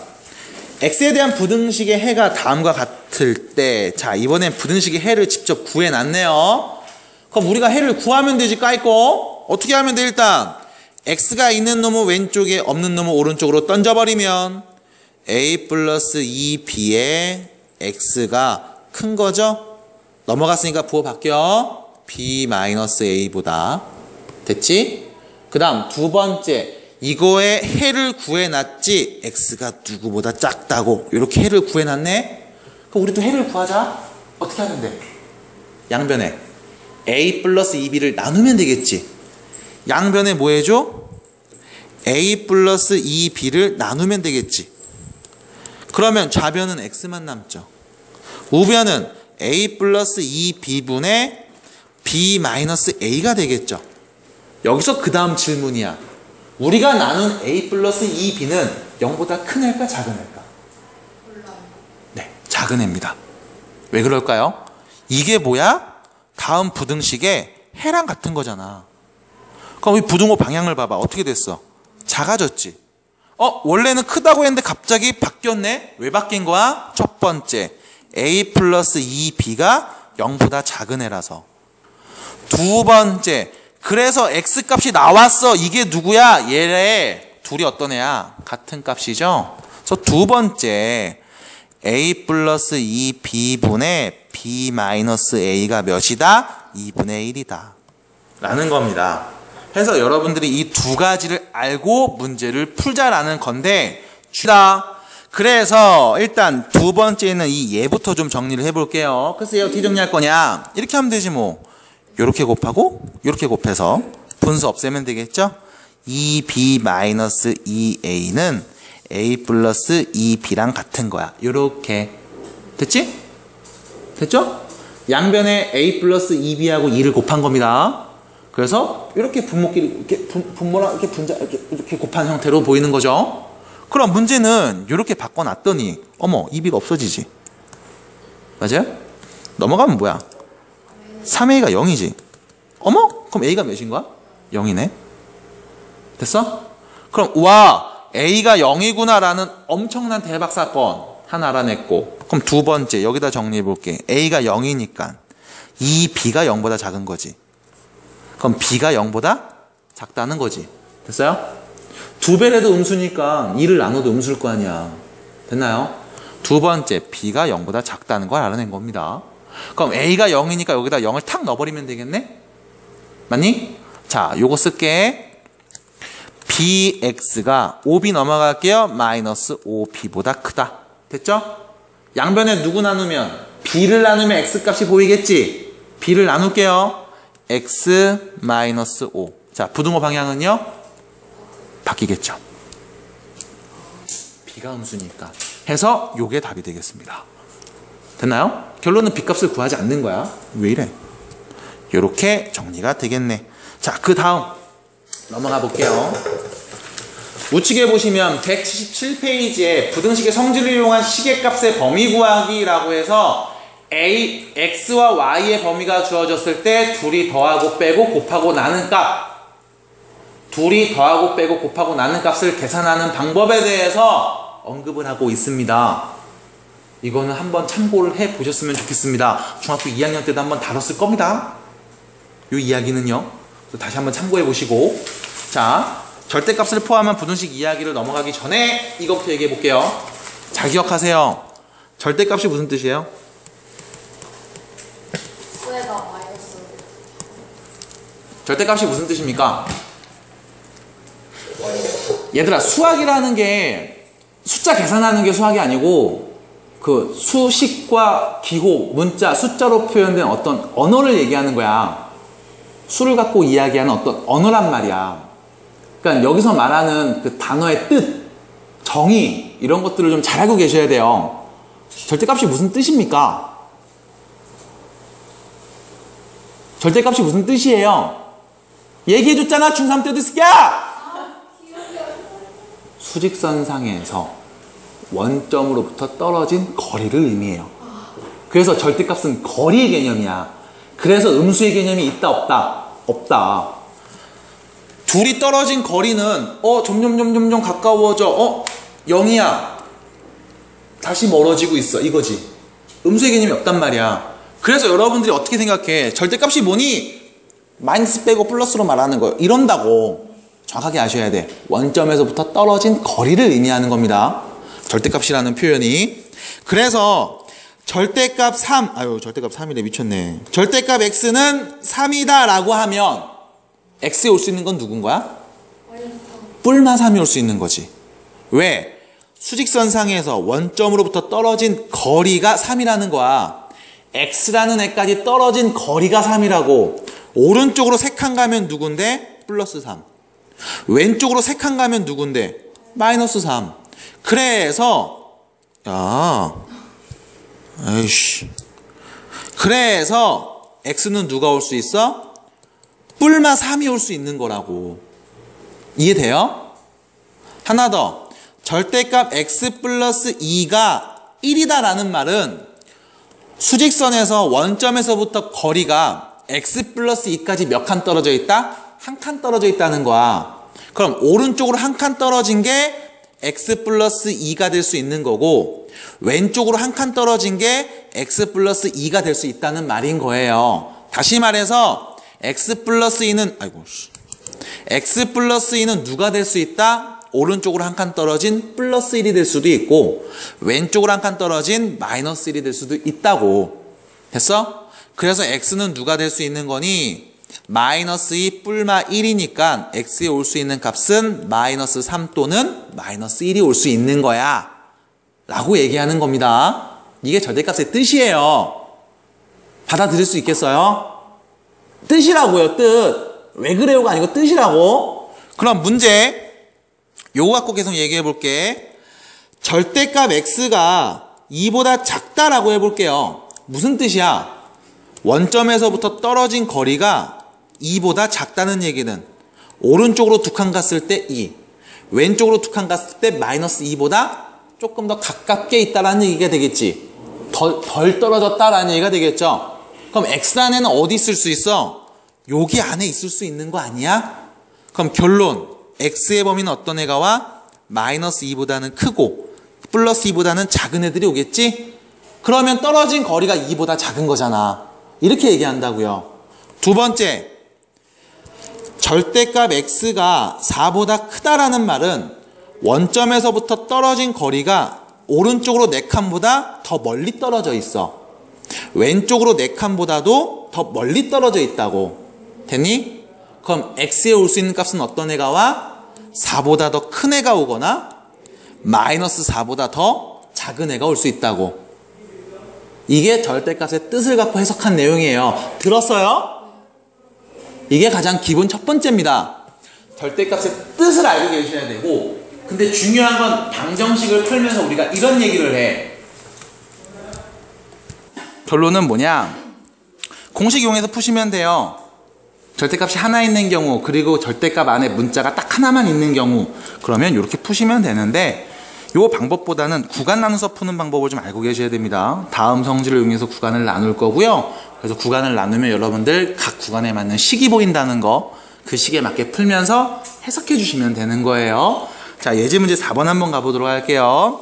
x에 대한 부등식의 해가 다음과 같을 때, 자, 이번엔 부등식의 해를 직접 구해놨네요. 그럼 우리가 해를 구하면 되지, 까이고. 어떻게 하면 돼? 일단 x가 있는 놈은 왼쪽에 없는 놈은 오른쪽으로 던져버리면 a 플러스 2b에 x가 큰 거죠? 넘어갔으니까 부호 바뀌어. b 마이너스 a보다. 됐지? 그 다음 두 번째, 이거의 해를 구해놨지. x가 누구보다 작다고. 이렇게 해를 구해놨네. 그럼 우리도 해를 구하자. 어떻게 하면 돼? 양변에 a 플러스 2b를 나누면 되겠지. 양변에 뭐 해줘? a 플러스 2b를 나누면 되겠지. 그러면 좌변은 x만 남죠. 우변은 a 플러스 2b분의 b 마이너스 a가 되겠죠. 여기서 그 다음 질문이야. 우리가 나눈 a 플러스 2b는 0보다 큰 애일까 작은 애일까? 네, 작은 애입니다. 왜 그럴까요? 이게 뭐야? 다음 부등식에 해랑 같은 거잖아. 그럼 이 부등호 방향을 봐봐. 어떻게 됐어? 작아졌지. 원래는 크다고 했는데 갑자기 바뀌었네? 왜 바뀐 거야? 첫 번째, a 플러스 2b가 0보다 작은 애라서. 두 번째, 그래서 x 값이 나왔어. 이게 누구야? 얘래. 둘이 어떤 애야? 같은 값이죠? 그래서 두 번째, a 플러스 2b분의 b 마이너스 a가 몇이다? 2분의 1이다. 라는 겁니다. 그래서 여러분들이 이 두 가지를 알고 문제를 풀자라는 건데, 그래서 일단 두 번째는 이 얘부터 좀 정리를 해볼게요. 그래서 얘 어떻게 정리할 거냐? 이렇게 하면 되지 뭐. 요렇게 곱하고 요렇게 곱해서 분수 없애면 되겠죠? 2b 마이너스 2a는 a 플러스 2b랑 같은 거야. 요렇게. 됐지? 됐죠? 양변에 a 플러스 2b하고 2를 곱한 겁니다. 그래서 이렇게 분모끼리 이렇게 분모랑 이렇게 분자 이렇게 곱한 형태로 보이는 거죠. 그럼 문제는 이렇게 바꿔놨더니 어머 2b가 없어지지. 맞아요? 넘어가면 뭐야? 3a가 0이지. 어머? 그럼 a가 몇인 거야? 0이네. 됐어? 그럼 와 a가 0이구나 라는 엄청난 대박 사건 하나 알아냈고, 그럼 두 번째 여기다 정리해 볼게. a가 0이니까 이 b가 0보다 작은 거지. 그럼 b가 0보다 작다는 거지. 됐어요? 두 배라도 음수니까 2를 나눠도 음수일 거 아니야. 됐나요? 두 번째, b가 0보다 작다는 걸 알아낸 겁니다. 그럼 a가 0이니까 여기다 0을 탁 넣어버리면 되겠네? 맞니? 자, 요거 쓸게. bx가 5b 넘어갈게요. 마이너스 5b보다 크다. 됐죠? 양변에 누구 나누면? b를 나누면 x값이 보이겠지? b를 나눌게요. x 마이너스 5. 자, 부등호 방향은요? 바뀌겠죠. b가 음수니까. 해서 요게 답이 되겠습니다. 됐나요? 결론은 b값을 구하지 않는 거야. 왜 이래? 요렇게 정리가 되겠네. 자, 그 다음 넘어가 볼게요. 우측에 보시면 177페이지에 부등식의 성질을 이용한 시계값의 범위 구하기라고 해서 a, x와 y의 범위가 주어졌을 때 둘이 더하고 빼고 곱하고 나눈 값, 둘이 더하고 빼고 곱하고 나눈 값을 계산하는 방법에 대해서 언급을 하고 있습니다. 이거는 한번 참고를 해 보셨으면 좋겠습니다. 중학교 2학년 때도 한번 다뤘을 겁니다. 이 이야기는요. 다시 한번 참고해 보시고, 자, 절대값을 포함한 부등식 이야기를 넘어가기 전에 이것부터 얘기해 볼게요. 잘 기억하세요. 절대값이 무슨 뜻이에요? 절대값이 무슨 뜻입니까? 얘들아, 수학이라는 게 숫자 계산하는 게 수학이 아니고 그 수식과 기호, 문자, 숫자로 표현된 어떤 언어를 얘기하는 거야. 수를 갖고 이야기하는 어떤 언어란 말이야. 그러니까 여기서 말하는 그 단어의 뜻, 정의, 이런 것들을 좀 잘 알고 계셔야 돼요. 절대값이 무슨 뜻입니까? 절대값이 무슨 뜻이에요? 얘기해줬잖아, 중3 때도 새끼야! 수직선상에서 원점으로부터 떨어진 거리를 의미해요. 그래서 절대값은 거리의 개념이야. 그래서 음수의 개념이 있다, 없다? 없다. 둘이 떨어진 거리는 점점 가까워져. 0이야. 다시 멀어지고 있어. 이거지. 음수의 개념이 없단 말이야. 그래서 여러분들이 어떻게 생각해? 절대값이 뭐니? 마이너스 빼고 플러스로 말하는 거예요. 이런다고 정확하게 아셔야 돼. 원점에서부터 떨어진 거리를 의미하는 겁니다. 절대값이라는 표현이. 그래서 절대값 3, 절대값 3이래, 미쳤네. 절대값 x는 3이다 라고 하면 x에 올 수 있는 건 누군 거야? 뿔마 3이 올 수 있는 거지. 왜? 수직선상에서 원점으로부터 떨어진 거리가 3이라는 거야. x라는 애까지 떨어진 거리가 3이라고. 오른쪽으로 3칸 가면 누군데? 플러스 3. 왼쪽으로 3칸 가면 누군데? 마이너스 3. 그래서 그래서 x는 누가 올 수 있어? 뿔마 3이 올 수 있는 거라고. 이해돼요? 하나 더. 절대값 x 플러스 2가 1이다 라는 말은 수직선에서 원점에서부터 거리가 x 플러스 2까지 몇 칸 떨어져 있다? 한 칸 떨어져 있다는 거야. 그럼 오른쪽으로 한 칸 떨어진 게 x 플러스 2가 될 수 있는 거고 왼쪽으로 한 칸 떨어진 게 x 플러스 2가 될 수 있다는 말인 거예요. 다시 말해서 x 플러스 2는 x 플러스 2는 누가 될 수 있다? 오른쪽으로 한 칸 떨어진 플러스 1이 될 수도 있고 왼쪽으로 한 칸 떨어진 마이너스 1이 될 수도 있다고. 됐어? 그래서 x는 누가 될 수 있는 거니? 마이너스 2 뿔마 1이니까 x에 올 수 있는 값은 마이너스 3 또는 마이너스 1이 올 수 있는 거야 라고 얘기하는 겁니다. 이게 절대값의 뜻이에요. 받아들일 수 있겠어요? 뜻이라고요. 뜻. 왜 그래요가 아니고 뜻이라고. 그럼 문제 요거 갖고 계속 얘기해 볼게. 절대값 x가 2보다 작다라고 해볼게요. 무슨 뜻이야? 원점에서부터 떨어진 거리가 2보다 작다는 얘기는 오른쪽으로 두 칸 갔을 때 2, 왼쪽으로 두 칸 갔을 때 마이너스 2보다 조금 더 가깝게 있다라는 얘기가 되겠지. 덜 떨어졌다라는 얘기가 되겠죠. 그럼 x 안에는 어디 있을 수 있어? 여기 안에 있을 수 있는 거 아니야? 그럼 결론, x의 범위는 어떤 애가 와? 마이너스 2보다는 크고 플러스 2보다는 작은 애들이 오겠지? 그러면 떨어진 거리가 2보다 작은 거잖아. 이렇게 얘기한다고요. 두 번째, 절대값 x가 4보다 크다라는 말은 원점에서부터 떨어진 거리가 오른쪽으로 4칸보다 더 멀리 떨어져 있어. 왼쪽으로 4칸보다도 더 멀리 떨어져 있다고. 됐니? 그럼 x에 올 수 있는 값은 어떤 애가 와? 4보다 더 큰 애가 오거나 마이너스 4보다 더 작은 애가 올 수 있다고. 이게 절대값의 뜻을 갖고 해석한 내용이에요. 들었어요? 이게 가장 기본 첫 번째입니다. 절대값의 뜻을 알고 계셔야 되고, 근데 중요한 건 방정식을 풀면서 우리가 이런 얘기를 해. 결론은 뭐냐? 공식 이용해서 푸시면 돼요. 절대값이 하나 있는 경우, 그리고 절대값 안에 문자가 딱 하나만 있는 경우, 그러면 이렇게 푸시면 되는데, 이 방법보다는 구간 나눠서 푸는 방법을 좀 알고 계셔야 됩니다. 다음 성질을 이용해서 구간을 나눌 거고요. 그래서 구간을 나누면 여러분들 각 구간에 맞는 식이 보인다는 거, 그 식에 맞게 풀면서 해석해 주시면 되는 거예요. 자, 예제 문제 4번 한번 가보도록 할게요.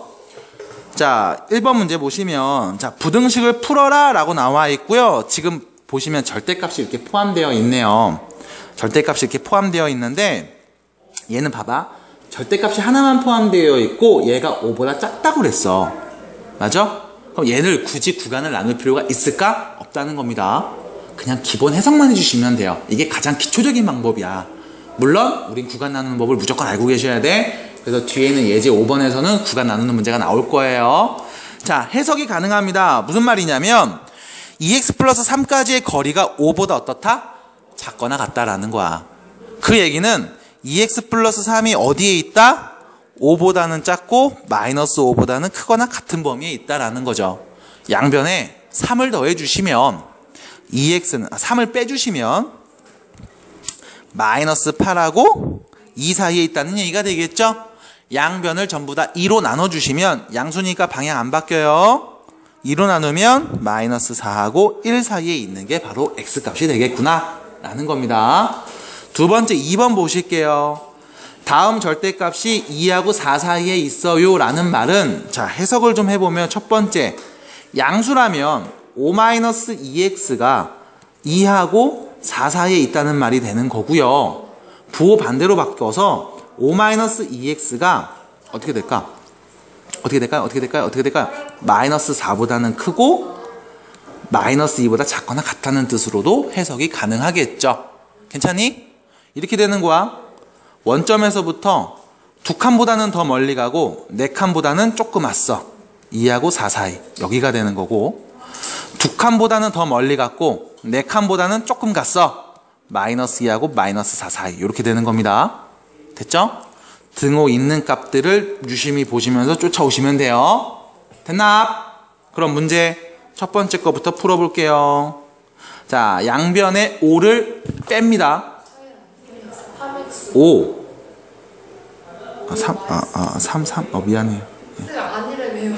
자, 1번 문제 보시면, 자, 부등식을 풀어라 라고 나와 있고요. 지금 보시면 절대값이 이렇게 포함되어 있네요. 절대값이 이렇게 포함되어 있는데, 얘는 봐봐. 절대값이 하나만 포함되어 있고 얘가 5보다 작다고 그랬어. 맞아? 그럼 얘를 굳이 구간을 나눌 필요가 있을까? 없다는 겁니다. 그냥 기본 해석만 해주시면 돼요. 이게 가장 기초적인 방법이야. 물론 우린 구간 나누는 법을 무조건 알고 계셔야 돼. 그래서 뒤에 있는 예제 5번에서는 구간 나누는 문제가 나올 거예요. 자, 해석이 가능합니다. 무슨 말이냐면 2x 플러스 3까지의 거리가 5보다 어떻다? 작거나 같다라는 거야. 그 얘기는 2x 플러스 3이 어디에 있다? 5보다는 작고 마이너스 5보다는 크거나 같은 범위에 있다라는 거죠. 양변에 3을 더해주시면 3을 빼주시면 마이너스 8하고 2 사이에 있다는 얘기가 되겠죠? 양변을 전부 다 2로 나눠주시면 양수니까 방향 안 바뀌어요. 2로 나누면 마이너스 4하고 1 사이에 있는 게 바로 x값이 되겠구나 라는 겁니다. 두 번째 2번 보실게요. 다음 절대값이 2하고 4 사이에 있어요 라는 말은, 자, 해석을 좀 해보면 첫 번째, 양수라면 5-2x가 2하고 4 사이에 있다는 말이 되는 거고요. 부호 반대로 바꿔서 5-2x가 어떻게 될까? 어떻게 될까요? 마이너스 4보다는 크고 마이너스 2보다 작거나 같다는 뜻으로도 해석이 가능하겠죠. 괜찮니? 이렇게 되는 거야. 원점에서부터 두 칸보다는 더 멀리 가고 네 칸보다는 조금 왔어. 2하고 4 사이. 여기가 되는 거고, 두 칸보다는 더 멀리 갔고 네 칸보다는 조금 갔어. 마이너스 2하고 마이너스 4 사이. 이렇게 되는 겁니다. 됐죠? 등호 있는 값들을 유심히 보시면서 쫓아오시면 돼요. 됐나? 그럼 문제 첫 번째 거부터 풀어볼게요. 자, 양변에 5를 뺍니다. 5. 3. 미안해요. 네. 아니래매요.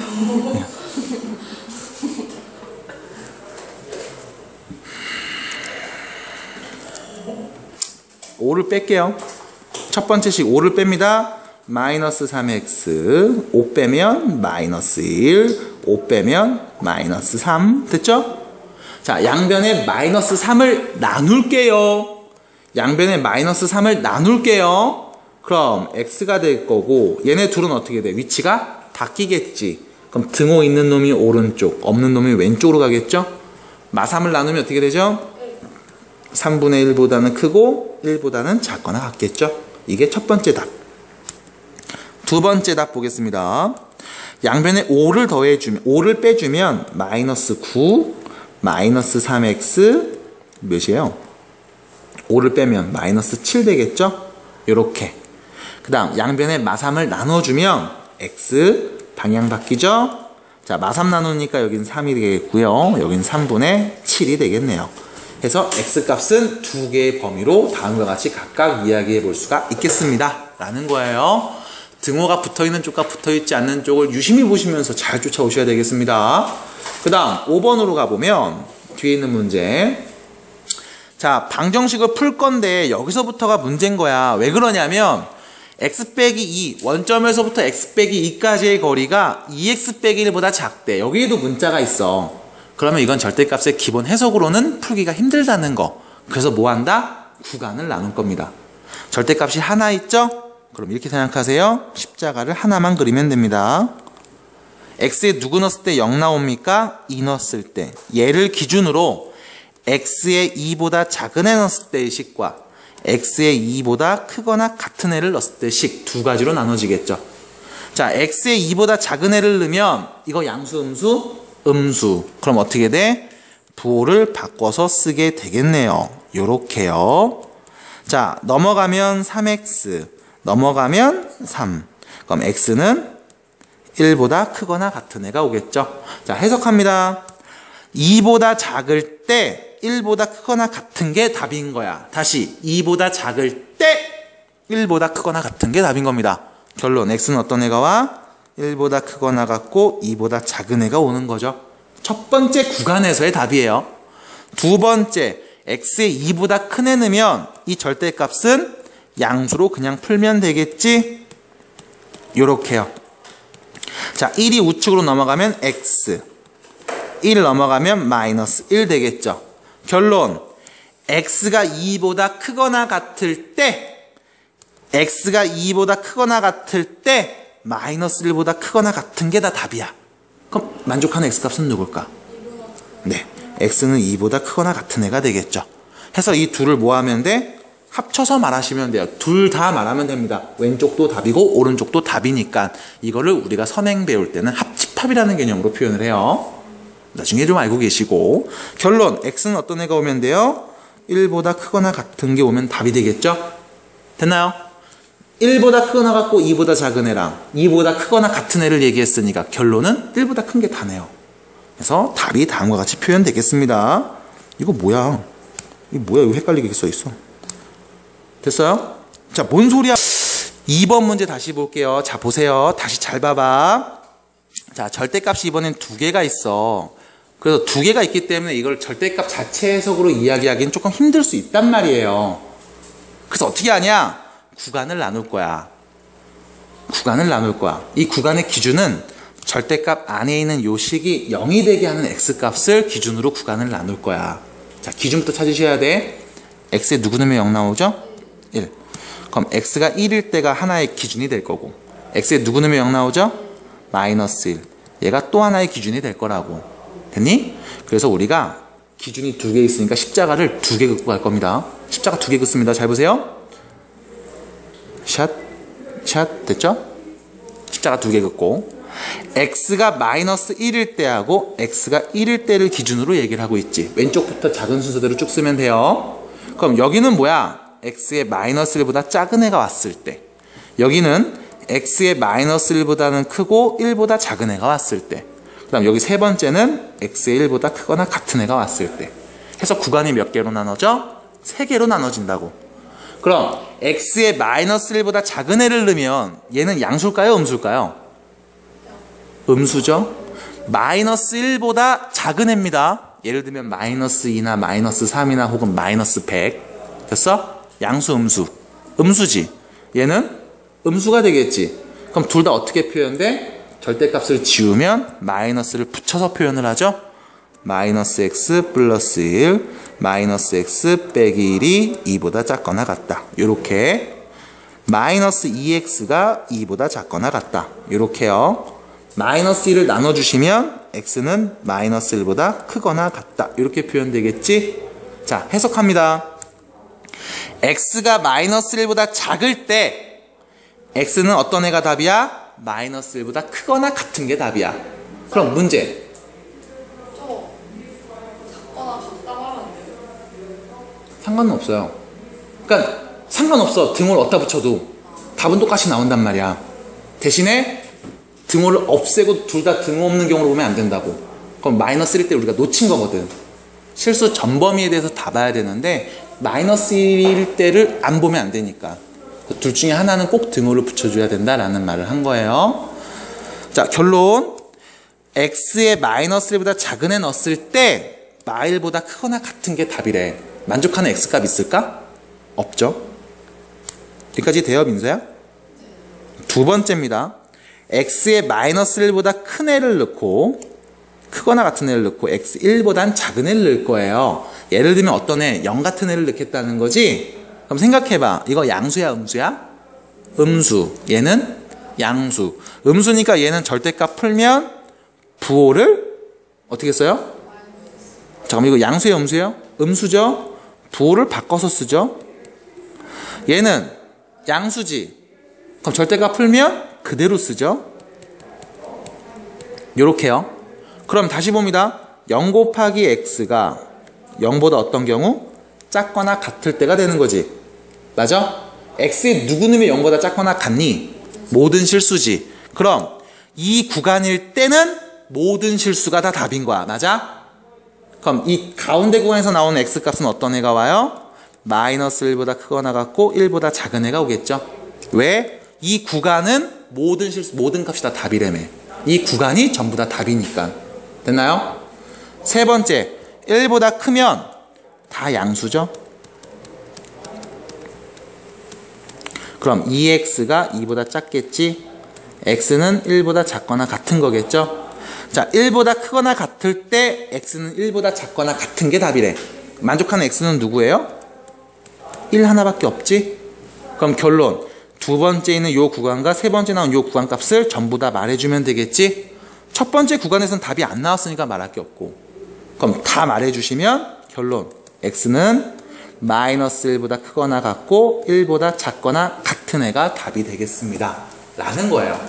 5를 뺄게요. 첫 번째 식 5를 뺍니다. 마이너스 3x 5 빼면 마이너스 1 5 빼면 마이너스 3 됐죠? 자, 양변에 마이너스 3을 나눌게요. 양변에 마이너스 3을 나눌게요. 그럼 x가 될 거고 얘네 둘은 어떻게 돼? 위치가 바뀌겠지. 그럼 등호 있는 놈이 오른쪽 없는 놈이 왼쪽으로 가겠죠? 마3을 나누면 어떻게 되죠? 3분의 1보다는 크고 1보다는 작거나 같겠죠? 이게 첫 번째 답. 두 번째 답 보겠습니다. 양변에 5를 더해주면 5를 빼주면 마이너스 9 마이너스 3x 몇이에요? 5를 빼면 마이너스 7 되겠죠? 요렇게. 그 다음 양변에 마3을 나눠주면 x 방향 바뀌죠? 자, 마3 나누니까 여긴 3이 되겠고요. 여긴 3분의 7이 되겠네요. 그래서 x값은 두 개의 범위로 다음과 같이 각각 이야기해 볼 수가 있겠습니다. 라는 거예요. 등호가 붙어있는 쪽과 붙어있지 않는 쪽을 유심히 보시면서 잘 쫓아오셔야 되겠습니다. 그 다음 5번으로 가보면 뒤에 있는 문제. 자, 방정식을 풀 건데 여기서부터가 문제인 거야. 왜 그러냐면 x 빼기 2, 원점에서부터 x 빼기 2까지의 거리가 2x 빼기 1보다 작대. 여기에도 문자가 있어. 그러면 이건 절대값의 기본 해석으로는 풀기가 힘들다는 거. 그래서 뭐 한다? 구간을 나눌 겁니다. 절대값이 하나 있죠? 그럼 이렇게 생각하세요. 십자가를 하나만 그리면 됩니다. x에 누구 넣었을 때 0 나옵니까? 2 넣었을 때. 얘를 기준으로 x에 2보다 작은 애 넣었을 때의 식과 x에 2보다 크거나 같은 애를 넣었을 때의 식 두 가지로 나눠지겠죠. 자, x에 2보다 작은 애를 넣으면 이거 양수, 음수? 음수. 그럼 어떻게 돼? 부호를 바꿔서 쓰게 되겠네요. 요렇게요. 자, 넘어가면 3x, 넘어가면 3. 그럼 x는 1보다 크거나 같은 애가 오겠죠. 자, 해석합니다. 2보다 작을 때 1보다 크거나 같은 게 답인 거야. 다시 2보다 작을 때 1보다 크거나 같은 게 답인 겁니다. 결론 x는 어떤 애가 와? 1보다 크거나 같고 2보다 작은 애가 오는 거죠. 첫 번째 구간에서의 답이에요. 두 번째, x에 2보다 큰 애 넣으면 이 절대값은 양수로 그냥 풀면 되겠지? 요렇게요. 자, 1이 우측으로 넘어가면 x, 1 넘어가면 마이너스 1 되겠죠. 결론, x가 2보다 크거나 같을 때, x가 2보다 크거나 같을 때 마이너스 1보다 크거나 같은 게 다 답이야. 그럼 만족하는 x값은 누굴까? 네, x는 2보다 크거나 같은 애가 되겠죠. 해서 이 둘을 뭐 하면 돼? 합쳐서 말하시면 돼요. 둘 다 말하면 됩니다. 왼쪽도 답이고 오른쪽도 답이니까 이거를 우리가 선행 배울 때는 합집합이라는 개념으로 표현을 해요. 나중에 좀 알고 계시고. 결론, x는 어떤 애가 오면 돼요? 1보다 크거나 같은 게 오면 답이 되겠죠? 됐나요? 1보다 크거나 같고 2보다 작은 애랑 2보다 크거나 같은 애를 얘기했으니까 결론은 1보다 큰 게 다네요. 그래서 답이 다음과 같이 표현되겠습니다. 이거 뭐야? 이거 뭐야? 이거 헷갈리게 써있어. 됐어요? 자, 뭔 소리야? 2번 문제 다시 볼게요. 자, 보세요. 다시 잘 봐봐. 자, 절대값이 이번엔 두 개가 있어. 그래서 두 개가 있기 때문에 이걸 절대값 자체 해석으로 이야기하기는 조금 힘들 수 있단 말이에요. 그래서 어떻게 하냐? 구간을 나눌 거야. 구간을 나눌 거야. 이 구간의 기준은 절대값 안에 있는 요 식이 0이 되게 하는 x값을 기준으로 구간을 나눌 거야. 자, 기준부터 찾으셔야 돼. x에 누구 넣으면 0 나오죠? 1. 그럼 x가 1일 때가 하나의 기준이 될 거고, x에 누구 넣으면 0 나오죠? 마이너스 1. 얘가 또 하나의 기준이 될 거라고. 됐니? 그래서 우리가 기준이 두 개 있으니까 십자가를 두 개 긋고 갈 겁니다. 십자가 두 개 긋습니다. 잘 보세요. 샷, 샷, 됐죠? 십자가 두 개 긋고, x가 마이너스 1일 때하고 x가 1일 때를 기준으로 얘기를 하고 있지. 왼쪽부터 작은 순서대로 쭉 쓰면 돼요. 그럼 여기는 뭐야? x의 마이너스 1보다 작은 애가 왔을 때. 여기는 x의 마이너스 1보다는 크고 1보다 작은 애가 왔을 때. 그 다음 여기 세 번째는 x의 1보다 크거나 같은 애가 왔을 때. 해서 구간이 몇 개로 나눠져? 세 개로 나눠진다고. 그럼 x의 마이너스 1보다 작은 애를 넣으면 얘는 양수일까요? 음수일까요? 음수죠. 마이너스 1보다 작은 애입니다. 예를 들면 마이너스 2나 마이너스 3이나 혹은 마이너스 100. 됐어? 양수, 음수. 음수지. 얘는 음수가 되겠지. 그럼 둘 다 어떻게 표현돼? 절대값을 지우면 마이너스를 붙여서 표현을 하죠. 마이너스 x 플러스 1, 마이너스 x 빼기 1이 2보다 작거나 같다. 요렇게 마이너스 2x가 2보다 작거나 같다. 요렇게요. 마이너스 1을 나눠주시면 x는 마이너스 1보다 크거나 같다. 이렇게 표현되겠지? 자, 해석합니다. x가 마이너스 1보다 작을 때 x는 어떤 애가 답이야? 마이너스 1보다 크거나 같은 게 답이야. 그럼 문제. 저 작거나 같다 말하면 돼요. 상관은 없어요. 그러니까 상관없어. 등호를 어디다 붙여도 답은 똑같이 나온단 말이야. 대신에 등호를 없애고 둘 다 등호 없는 경우로 보면 안 된다고. 그럼 마이너스 1일 때 우리가 놓친 거거든. 실수 전범위에 대해서 다 봐야 되는데 마이너스 1일 때를 안 보면 안 되니까. 둘 중에 하나는 꼭 등호를 붙여줘야 된다라는 말을 한 거예요. 자, 결론. x의 마이너스 1보다 작은 애 넣었을 때 마일보다 크거나 같은 게 답이래. 만족하는 x값 있을까? 없죠. 여기까지 돼요, 민서야? 두 번째입니다. x의 마이너스 1보다 큰 애를 넣고 크거나 같은 애를 넣고 x1보단 작은 애를 넣을 거예요. 예를 들면 어떤 애? 0 같은 애를 넣겠다는 거지? 그럼 생각해봐. 이거 양수야, 음수야? 음수. 얘는 양수. 음수니까 얘는 절대값 풀면 부호를 어떻게 써요? 잠깐만, 이거 양수예요, 음수예요? 음수죠? 부호를 바꿔서 쓰죠? 얘는 양수지. 그럼 절대값 풀면 그대로 쓰죠? 요렇게요. 그럼 다시 봅니다. 0 곱하기 x가 0보다 어떤 경우? 작거나 같을 때가 되는 거지. 맞아? x의 누구 놈이 0보다 작거나 같니? 모든 실수지. 그럼 이 구간일 때는 모든 실수가 다 답인 거야. 맞아? 그럼 이 가운데 구간에서 나오는 x값은 어떤 애가 와요? 마이너스 1보다 크거나 같고 1보다 작은 애가 오겠죠. 왜? 이 구간은 모든 실수, 모든 값이 다 답이라며. 이 구간이 전부 다 답이니까. 됐나요? 세 번째, 1보다 크면 다 양수죠. 그럼 2x가 2보다 작겠지. x는 1보다 작거나 같은 거겠죠. 자, 1보다 크거나 같을 때 x는 1보다 작거나 같은 게 답이래. 만족하는 x는 누구예요? 1 하나밖에 없지? 그럼 결론. 두 번째 있는 요 구간과 세 번째 나온 요 구간 값을 전부 다 말해주면 되겠지? 첫 번째 구간에서는 답이 안 나왔으니까 말할 게 없고. 그럼 다 말해주시면 결론. x는 마이너스 1보다 크거나 같고 1보다 작거나 같은 애가 답이 되겠습니다. 라는 거예요.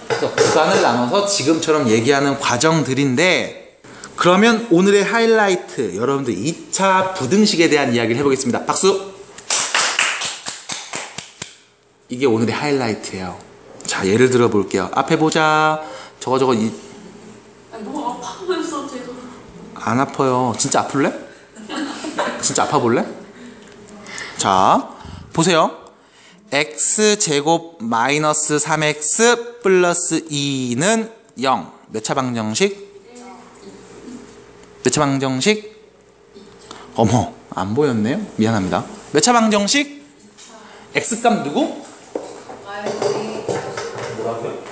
그래서 구간을 나눠서 지금처럼 얘기하는 과정들인데, 그러면 오늘의 하이라이트, 여러분들 2차 부등식에 대한 이야기를 해보겠습니다. 박수! 이게 오늘의 하이라이트예요. 자, 예를 들어 볼게요. 앞에 보자. 저거 아니, 너무 아파면서 제가. 안 아파요. 진짜 아플래? 진짜 아파볼래? 자, 보세요. x제곱 마이너스 3x 플러스 2는 0. 몇 차 방정식? 몇 차 방정식? 어머, 안 보였네요. 미안합니다. 몇 차 방정식? x값 누구? 뭐라고요?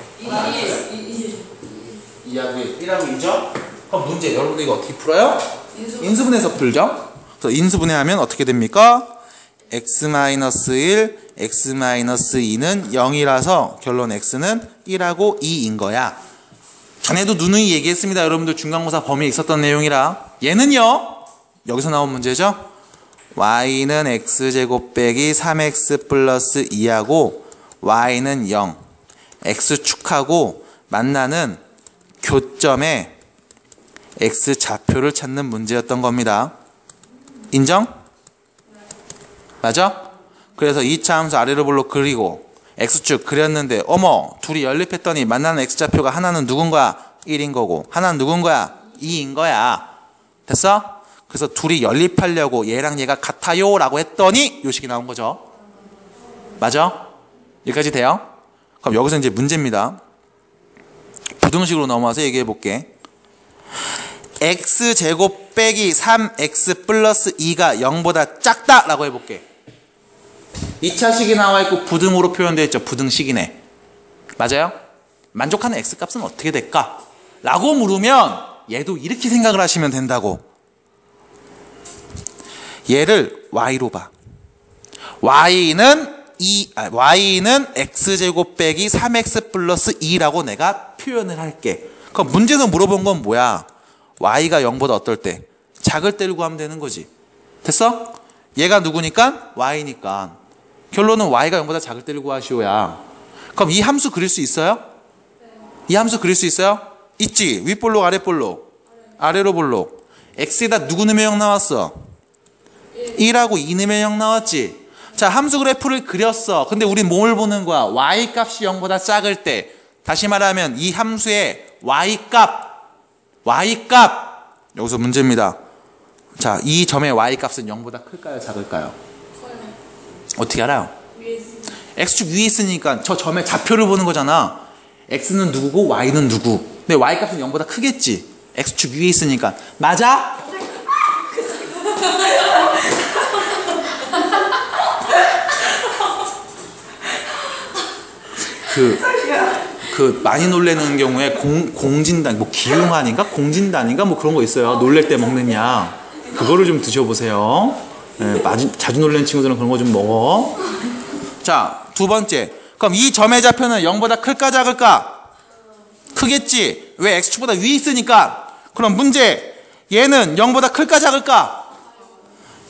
2하고 1하고 2죠? 그럼 문제 여러분들 이거 어떻게 풀어요? 인수분해서 풀죠? 그래서 인수분해하면 어떻게 됩니까? x-1, x-2는 0이라서 결론 x는 1하고 2인 거야. 전에도 누누이 얘기했습니다. 여러분들 중간고사 범위에 있었던 내용이라. 얘는요, 여기서 나온 문제죠? y는 x제곱 빼기 3x 플러스 2하고 y는 0. x축하고 만나는 교점에 x좌표를 찾는 문제였던 겁니다. 인정? 맞아? 그래서 2차 함수 아래로 볼록 그리고 x축 그렸는데 어머 둘이 연립했더니 만나는 x좌표가 하나는 누군 거야? 1인 거고 하나는 누군 거야? 2인 거야. 됐어? 그래서 둘이 연립하려고 얘랑 얘가 같아요 라고 했더니 요 식이 나온 거죠. 맞아? 여기까지 돼요? 그럼 여기서 이제 문제입니다. 부등식으로 넘어와서 얘기해 볼게. x제곱 빼기 3x 플러스 2가 0보다 작다 라고 해볼게. 2차식이 나와 있고 부등호로 표현되어 있죠. 부등식이네. 맞아요? 만족하는 x값은 어떻게 될까? 라고 물으면 얘도 이렇게 생각을 하시면 된다고. 얘를 y로 봐. y는 x제곱 빼기 3x 플러스 2라고 내가 표현을 할게. 그럼 문제에서 물어본 건 뭐야? y가 0보다 어떨 때? 작을 때를 구하면 되는 거지. 됐어? 얘가 누구니까? y니까. 결론은 y가 0보다 작을 때를 구하시오야. 그럼 이 함수 그릴 수 있어요? 이 함수 그릴 수 있어요? 있지. 윗볼록 아랫볼록. 아래로 볼록. x에다 누구 넣으면 0 나왔어? 1하고 2 넣으면 0 나왔지. 자, 함수 그래프를 그렸어. 근데 우리 뭘 보는 거야? y 값이 0보다 작을 때. 다시 말하면 이 함수의 y 값 여기서 문제입니다. 자, 이 점의 y 값은 0보다 클까요? 작을까요? 커요. 어떻게 알아요? 위에 있습니다. x축 위에 있으니까 저 점의 좌표를 보는 거잖아. x는 누구고 y는 누구. 근데 y 값은 0보다 크겠지. x축 위에 있으니까. 맞아? 많이 놀래는 경우에 공진단, 뭐 기흉환인가? 공진단인가? 뭐 그런 거 있어요. 놀랄 때 먹는 약. 그거를 좀 드셔보세요. 네, 자주 놀라는 친구들은 그런 거 좀 먹어. 자, 두 번째. 그럼 이 점의 좌표는 0보다 클까 작을까? 크겠지. 왜? x축보다 위에 있으니까. 그럼 문제. 얘는 0보다 클까 작을까?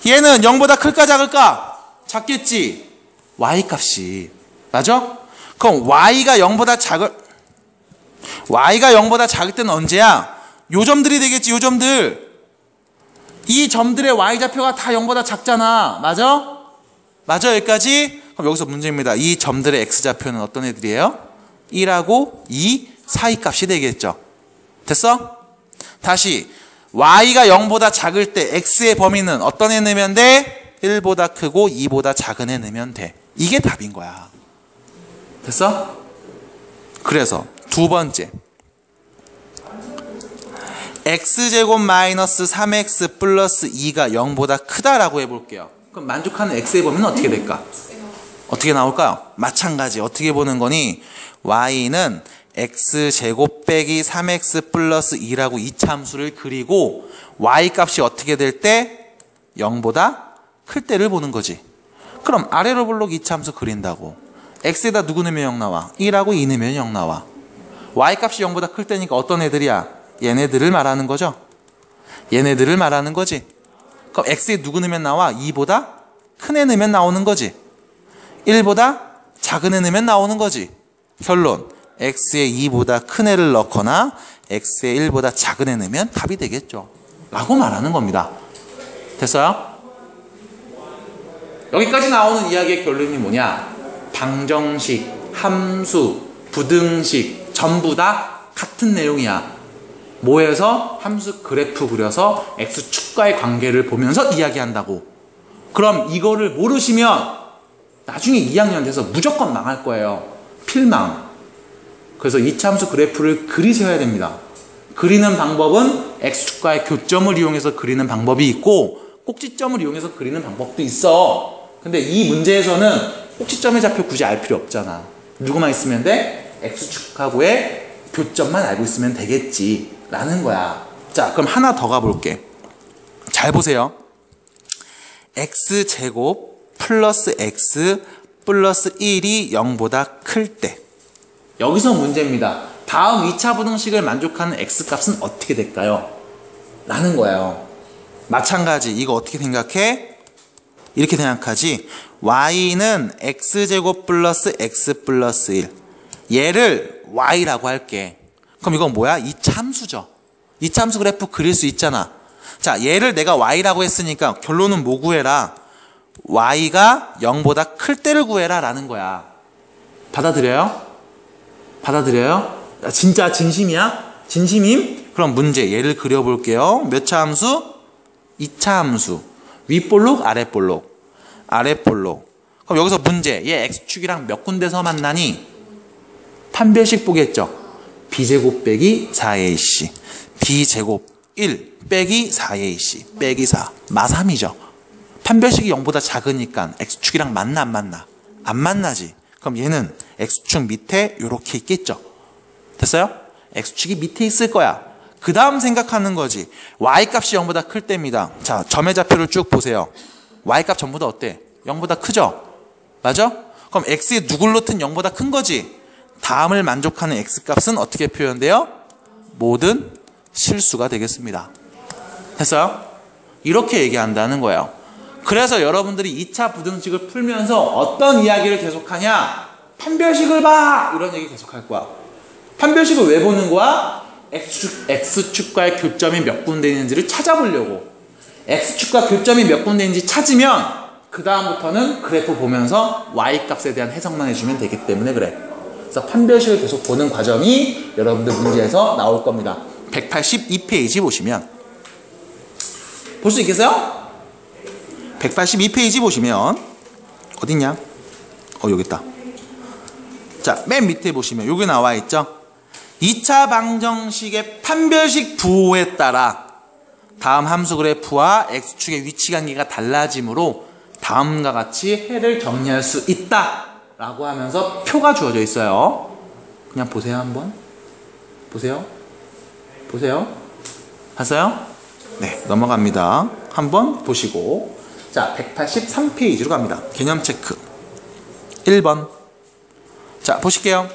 얘는 0보다 클까 작을까? 작겠지. y 값이. 맞아? 그럼 y가 0보다 작을 때는 언제야? 요 점들이 되겠지. 요 점들. 이 점들의 y좌표가 다 0보다 작잖아. 맞아? 맞아? 여기까지? 그럼 여기서 문제입니다. 이 점들의 x좌표는 어떤 애들이에요? 1하고 2 사이 값이 되겠죠. 됐어? 다시 y가 0보다 작을 때 x의 범위는 어떤 애 넣으면 돼? 1보다 크고 2보다 작은 애 넣으면 돼. 이게 답인 거야. 됐어? 그래서 두 번째. x제곱 마이너스 3x 플러스 2가 0보다 크다라고 해볼게요. 그럼 만족하는 x의 범위는 어떻게 될까? 어떻게 나올까요? 마찬가지. 어떻게 보는 거니? y는 x제곱 빼기 3x 플러스 2라고 이차함수를 그리고 y 값이 어떻게 될 때? 0보다 클 때를 보는 거지. 그럼 아래로 볼록 이차함수 그린다고. x에다 누구 넣으면 0 나와? 1하고 2 넣으면 0 나와. y 값이 0보다 클 때니까 어떤 애들이야? 얘네들을 말하는 거죠. 얘네들을 말하는 거지. 그럼 x에 누구 넣으면 나와? 2보다 큰 애 넣으면 나오는 거지. 1보다 작은 애 넣으면 나오는 거지. 결론. x에 2보다 큰 애를 넣거나 x에 1보다 작은 애 넣으면 답이 되겠죠. 라고 말하는 겁니다. 됐어요? 여기까지 나오는 이야기의 결론이 뭐냐? 방정식, 함수, 부등식 전부 다 같은 내용이야. 뭐해서? 함수 그래프 그려서 x축과의 관계를 보면서 이야기한다고. 그럼 이거를 모르시면 나중에 2학년 돼서 무조건 망할 거예요. 필망. 그래서 이차함수 그래프를 그리셔야 됩니다. 그리는 방법은 x축과의 교점을 이용해서 그리는 방법이 있고 꼭지점을 이용해서 그리는 방법도 있어. 근데 이 문제에서는 꼭지점의 좌표 굳이 알 필요 없잖아. 누구만 있으면 돼? x축하고의 교점만 알고 있으면 되겠지 라는 거야. 자, 그럼 하나 더 가볼게. 잘 보세요. x제곱 플러스 x 플러스 1이 0보다 클 때. 여기서 문제입니다. 다음 2차 부등식을 만족하는 x값은 어떻게 될까요? 라는 거예요. 마찬가지. 이거 어떻게 생각해? 이렇게 생각하지. y는 x제곱 플러스 x 플러스 1. 얘를 y라고 할게. 그럼 이건 뭐야? 이차함수죠. 이차함수 그래프 그릴 수 있잖아. 자, 얘를 내가 y라고 했으니까 결론은 뭐 구해라? y가 0보다 클 때를 구해라 라는 거야. 받아들여요? 받아들여요? 진짜 진심이야? 진심임? 그럼 문제 얘를 그려볼게요. 몇 차 함수? 2차 함수. 윗볼록 아랫볼록. 아랫볼록. 그럼 여기서 문제. 얘 x축이랑 몇 군데서 만나니? 판별식 보겠죠. b제곱 빼기 4ac. b제곱 1 빼기 4ac 빼기 4. 마3이죠. 판별식이 0보다 작으니까 x축이랑 맞나 안 맞나? 안 만나지. 그럼 얘는 x축 밑에 이렇게 있겠죠. 됐어요? x축이 밑에 있을 거야. 그 다음 생각하는 거지. y값이 0보다 클 때입니다. 자, 점의 좌표를 쭉 보세요. y값 전부 다 어때? 0보다 크죠? 맞아? 그럼 x의 누굴 놓든 0보다 큰 거지. 다음을 만족하는 x값은 어떻게 표현돼요? 모든 실수가 되겠습니다. 됐어요? 이렇게 얘기한다는 거예요. 그래서 여러분들이 2차 부등식을 풀면서 어떤 이야기를 계속하냐? 판별식을 봐! 이런 얘기 계속할 거야. 판별식을 왜 보는 거야? x축과의 교점이 몇 군데 있는지를 찾아보려고. x축과 교점이 몇 군데 있는지 찾으면 그 다음부터는 그래프 보면서 y값에 대한 해석만 해주면 되기 때문에 그래. 그래서 판별식을 계속 보는 과정이 여러분들 문제에서 나올 겁니다. 182페이지 보시면 볼 수 있겠어요? 182페이지 보시면 어딨냐? 여기 있다. 자, 맨 밑에 보시면 여기 나와 있죠? 2차 방정식의 판별식 부호에 따라 다음 함수 그래프와 x축의 위치 관계가 달라지므로 다음과 같이 해를 정리할 수 있다 라고 하면서 표가 주어져 있어요. 그냥 보세요. 한번 보세요. 봤어요? 네, 넘어갑니다. 한번 보시고, 자, 183페이지로 갑니다. 개념 체크 1번. 자, 보실게요.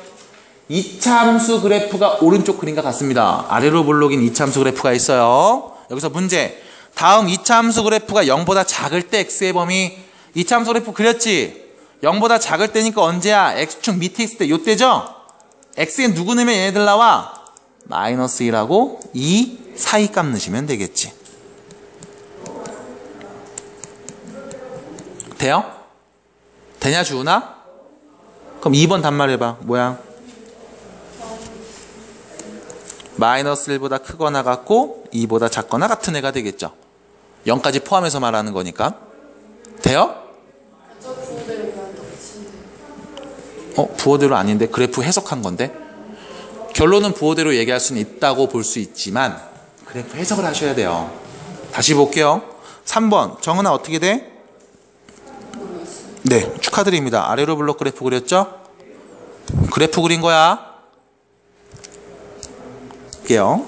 2차 함수 그래프가 오른쪽 그림과 같습니다. 아래로 볼록인 2차 함수 그래프가 있어요. 여기서 문제. 다음 2차 함수 그래프가 0보다 작을 때 x의 범위. 2차 함수 그래프 그렸지? 0보다 작을 때니까 언제야? x축 밑에 있을 때 요때죠? x에 누구 넣으면 얘네들 나와? 마이너스 1하고 2 사이 값 넣으시면 되겠지. 돼요? 되냐 주은아? 그럼 2번 단말 해봐. 뭐야? 마이너스 1보다 크거나 같고 2보다 작거나 같은 애가 되겠죠. 0까지 포함해서 말하는 거니까. 돼요? 부호대로 아닌데 그래프 해석한 건데. 결론은 부호대로 얘기할 수는 있다고 볼 수 있지만 그래프 해석을 하셔야 돼요. 다시 볼게요. 3번 정은아 어떻게 돼? 네, 축하드립니다. 아래로 블록 그래프 그렸죠? 그래프 그린 거야. 볼게요.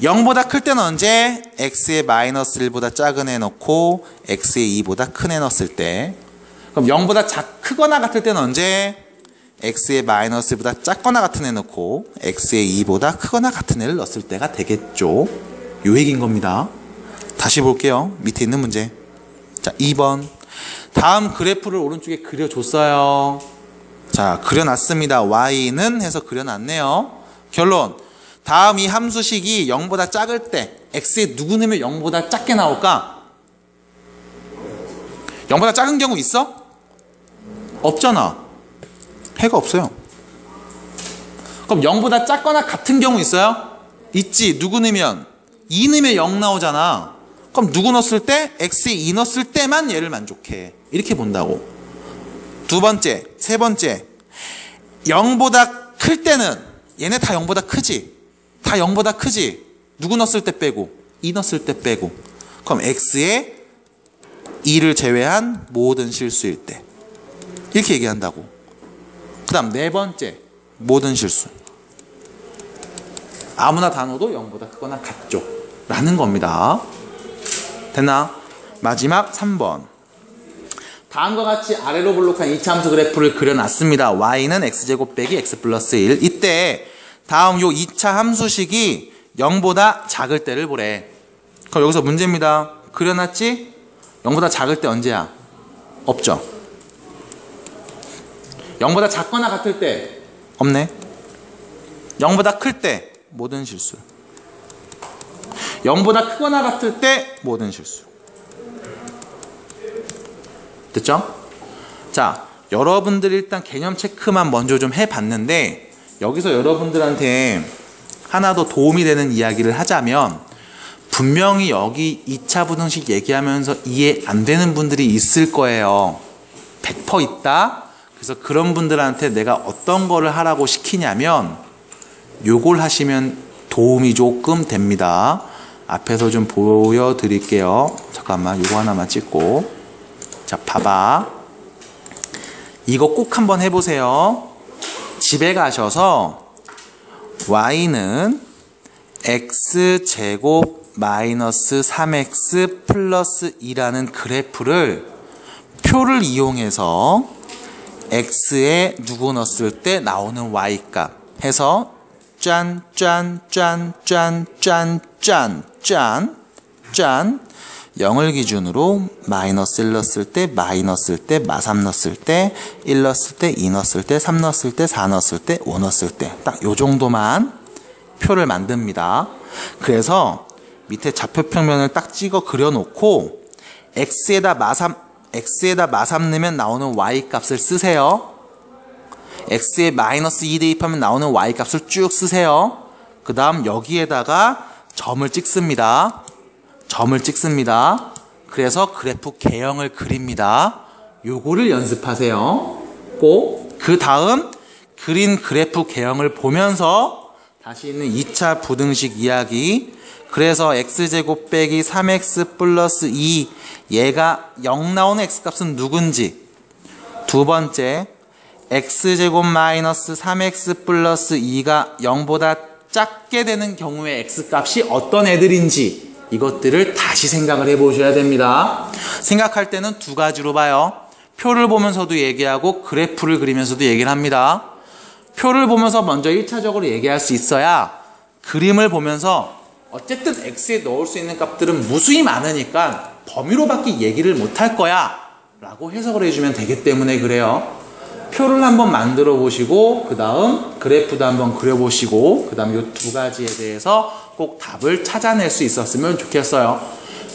0보다 클 때는 언제? x의 마이너스 1보다 작은 애 넣고 x의 2보다 큰 애 넣었을 때. 그럼 0보다 크거나 같을 때는 언제? x의 마이너스 1보다 작거나 같은 애 넣고 x의 2보다 크거나 같은 애를 넣었을 때가 되겠죠. 요 얘기인 겁니다. 다시 볼게요. 밑에 있는 문제. 자, 2번. 다음 그래프를 오른쪽에 그려줬어요. 자, 그려놨습니다. y는 해서 그려놨네요. 결론. 다음 이 함수식이 0보다 작을 때 x에 누구 넣으면 0보다 작게 나올까? 0보다 작은 경우 있어? 없잖아. 해가 없어요. 그럼 0보다 작거나 같은 경우 있어요? 있지. 누구 넣으면? 2 넣으면 0 나오잖아. 그럼 누구 넣었을 때? x에 2 넣었을 때만 얘를 만족해. 이렇게 본다고. 두 번째, 세 번째. 0보다 클 때는 얘네 다 0보다 크지? 다 0보다 크지? 누구 넣었을 때 빼고? 2 넣었을 때 빼고. 그럼 x에 2를 제외한 모든 실수일 때. 이렇게 얘기한다고. 그 다음 네 번째, 모든 실수. 아무나 단어도 0보다 크거나 같죠. 라는 겁니다. 됐나? 마지막 3번. 다음과 같이 아래로 블록한 2차 함수 그래프를 그려놨습니다. y는 x제곱 빼기 x 플러스 1. 이때 다음 요 2차 함수식이 0보다 작을 때를 보래. 그럼 여기서 문제입니다. 그려놨지? 0보다 작을 때 언제야? 없죠. 0보다 작거나 같을 때 없네. 0보다 클 때 모든 실수. 0보다 크거나 같을 때 모든 실수. 됐죠? 자, 여러분들이 일단 개념 체크만 먼저 좀 해봤는데 여기서 여러분들한테 하나 더 도움이 되는 이야기를 하자면 분명히 여기 2차 부등식 얘기하면서 이해 안 되는 분들이 있을 거예요. 100% 있다. 그래서 그런 분들한테 내가 어떤 거를 하라고 시키냐면 요걸 하시면 도움이 조금 됩니다. 앞에서 좀 보여드릴게요. 잠깐만 요거 하나만 찍고 자, 봐봐. 이거 꼭 한번 해보세요. 집에 가셔서 y는 x제곱 마이너스 3x 플러스 2라는 그래프를 표를 이용해서 x에 누구 넣었을 때 나오는 y값 해서 짠, 짠, 짠, 짠, 짠, 짠, 짠, 짠 0을 기준으로 마이너스 1 넣었을 때, 마이 넣었을 때, 마3 넣었을 때, 1 넣었을 때, 2 넣었을 때, 3 넣었을 때, 4 넣었을 때, 5 넣었을 때 딱 요 정도만 표를 만듭니다. 그래서 밑에 좌표평면을 딱 찍어 그려놓고 x에다 마3 넣으면 나오는 y값을 쓰세요. x에 마이너스 2 대입하면 나오는 y값을 쭉 쓰세요. 그 다음 여기에다가 점을 찍습니다. 점을 찍습니다. 그래서 그래프 개형을 그립니다. 요거를 연습하세요. 꼭. 그 다음 그린 그래프 개형을 보면서 다시 있는 2차 부등식 이야기. 그래서 x제곱 빼기 3x 플러스 2 얘가 0 나오는 x값은 누군지. 두 번째 x제곱 마이너스 3x 플러스 2가 0보다 작게 되는 경우에 x값이 어떤 애들인지 이것들을 다시 생각을 해보셔야 됩니다. 생각할 때는 두 가지로 봐요. 표를 보면서도 얘기하고 그래프를 그리면서도 얘기를 합니다. 표를 보면서 먼저 1차적으로 얘기할 수 있어야 그림을 보면서 어쨌든 x에 넣을 수 있는 값들은 무수히 많으니까 범위로밖에 얘기를 못할 거야 라고 해석을 해주면 되기 때문에 그래요. 표를 한번 만들어 보시고 그 다음 그래프도 한번 그려보시고 그 다음 이 두 가지에 대해서 꼭 답을 찾아낼 수 있었으면 좋겠어요.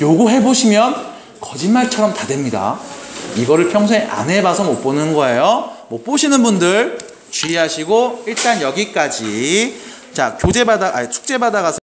요거 해보시면 거짓말처럼 다 됩니다. 이거를 평소에 안 해봐서 못 보는 거예요. 못 보시는 분들 주의하시고 일단 여기까지. 자, 축제 받아가서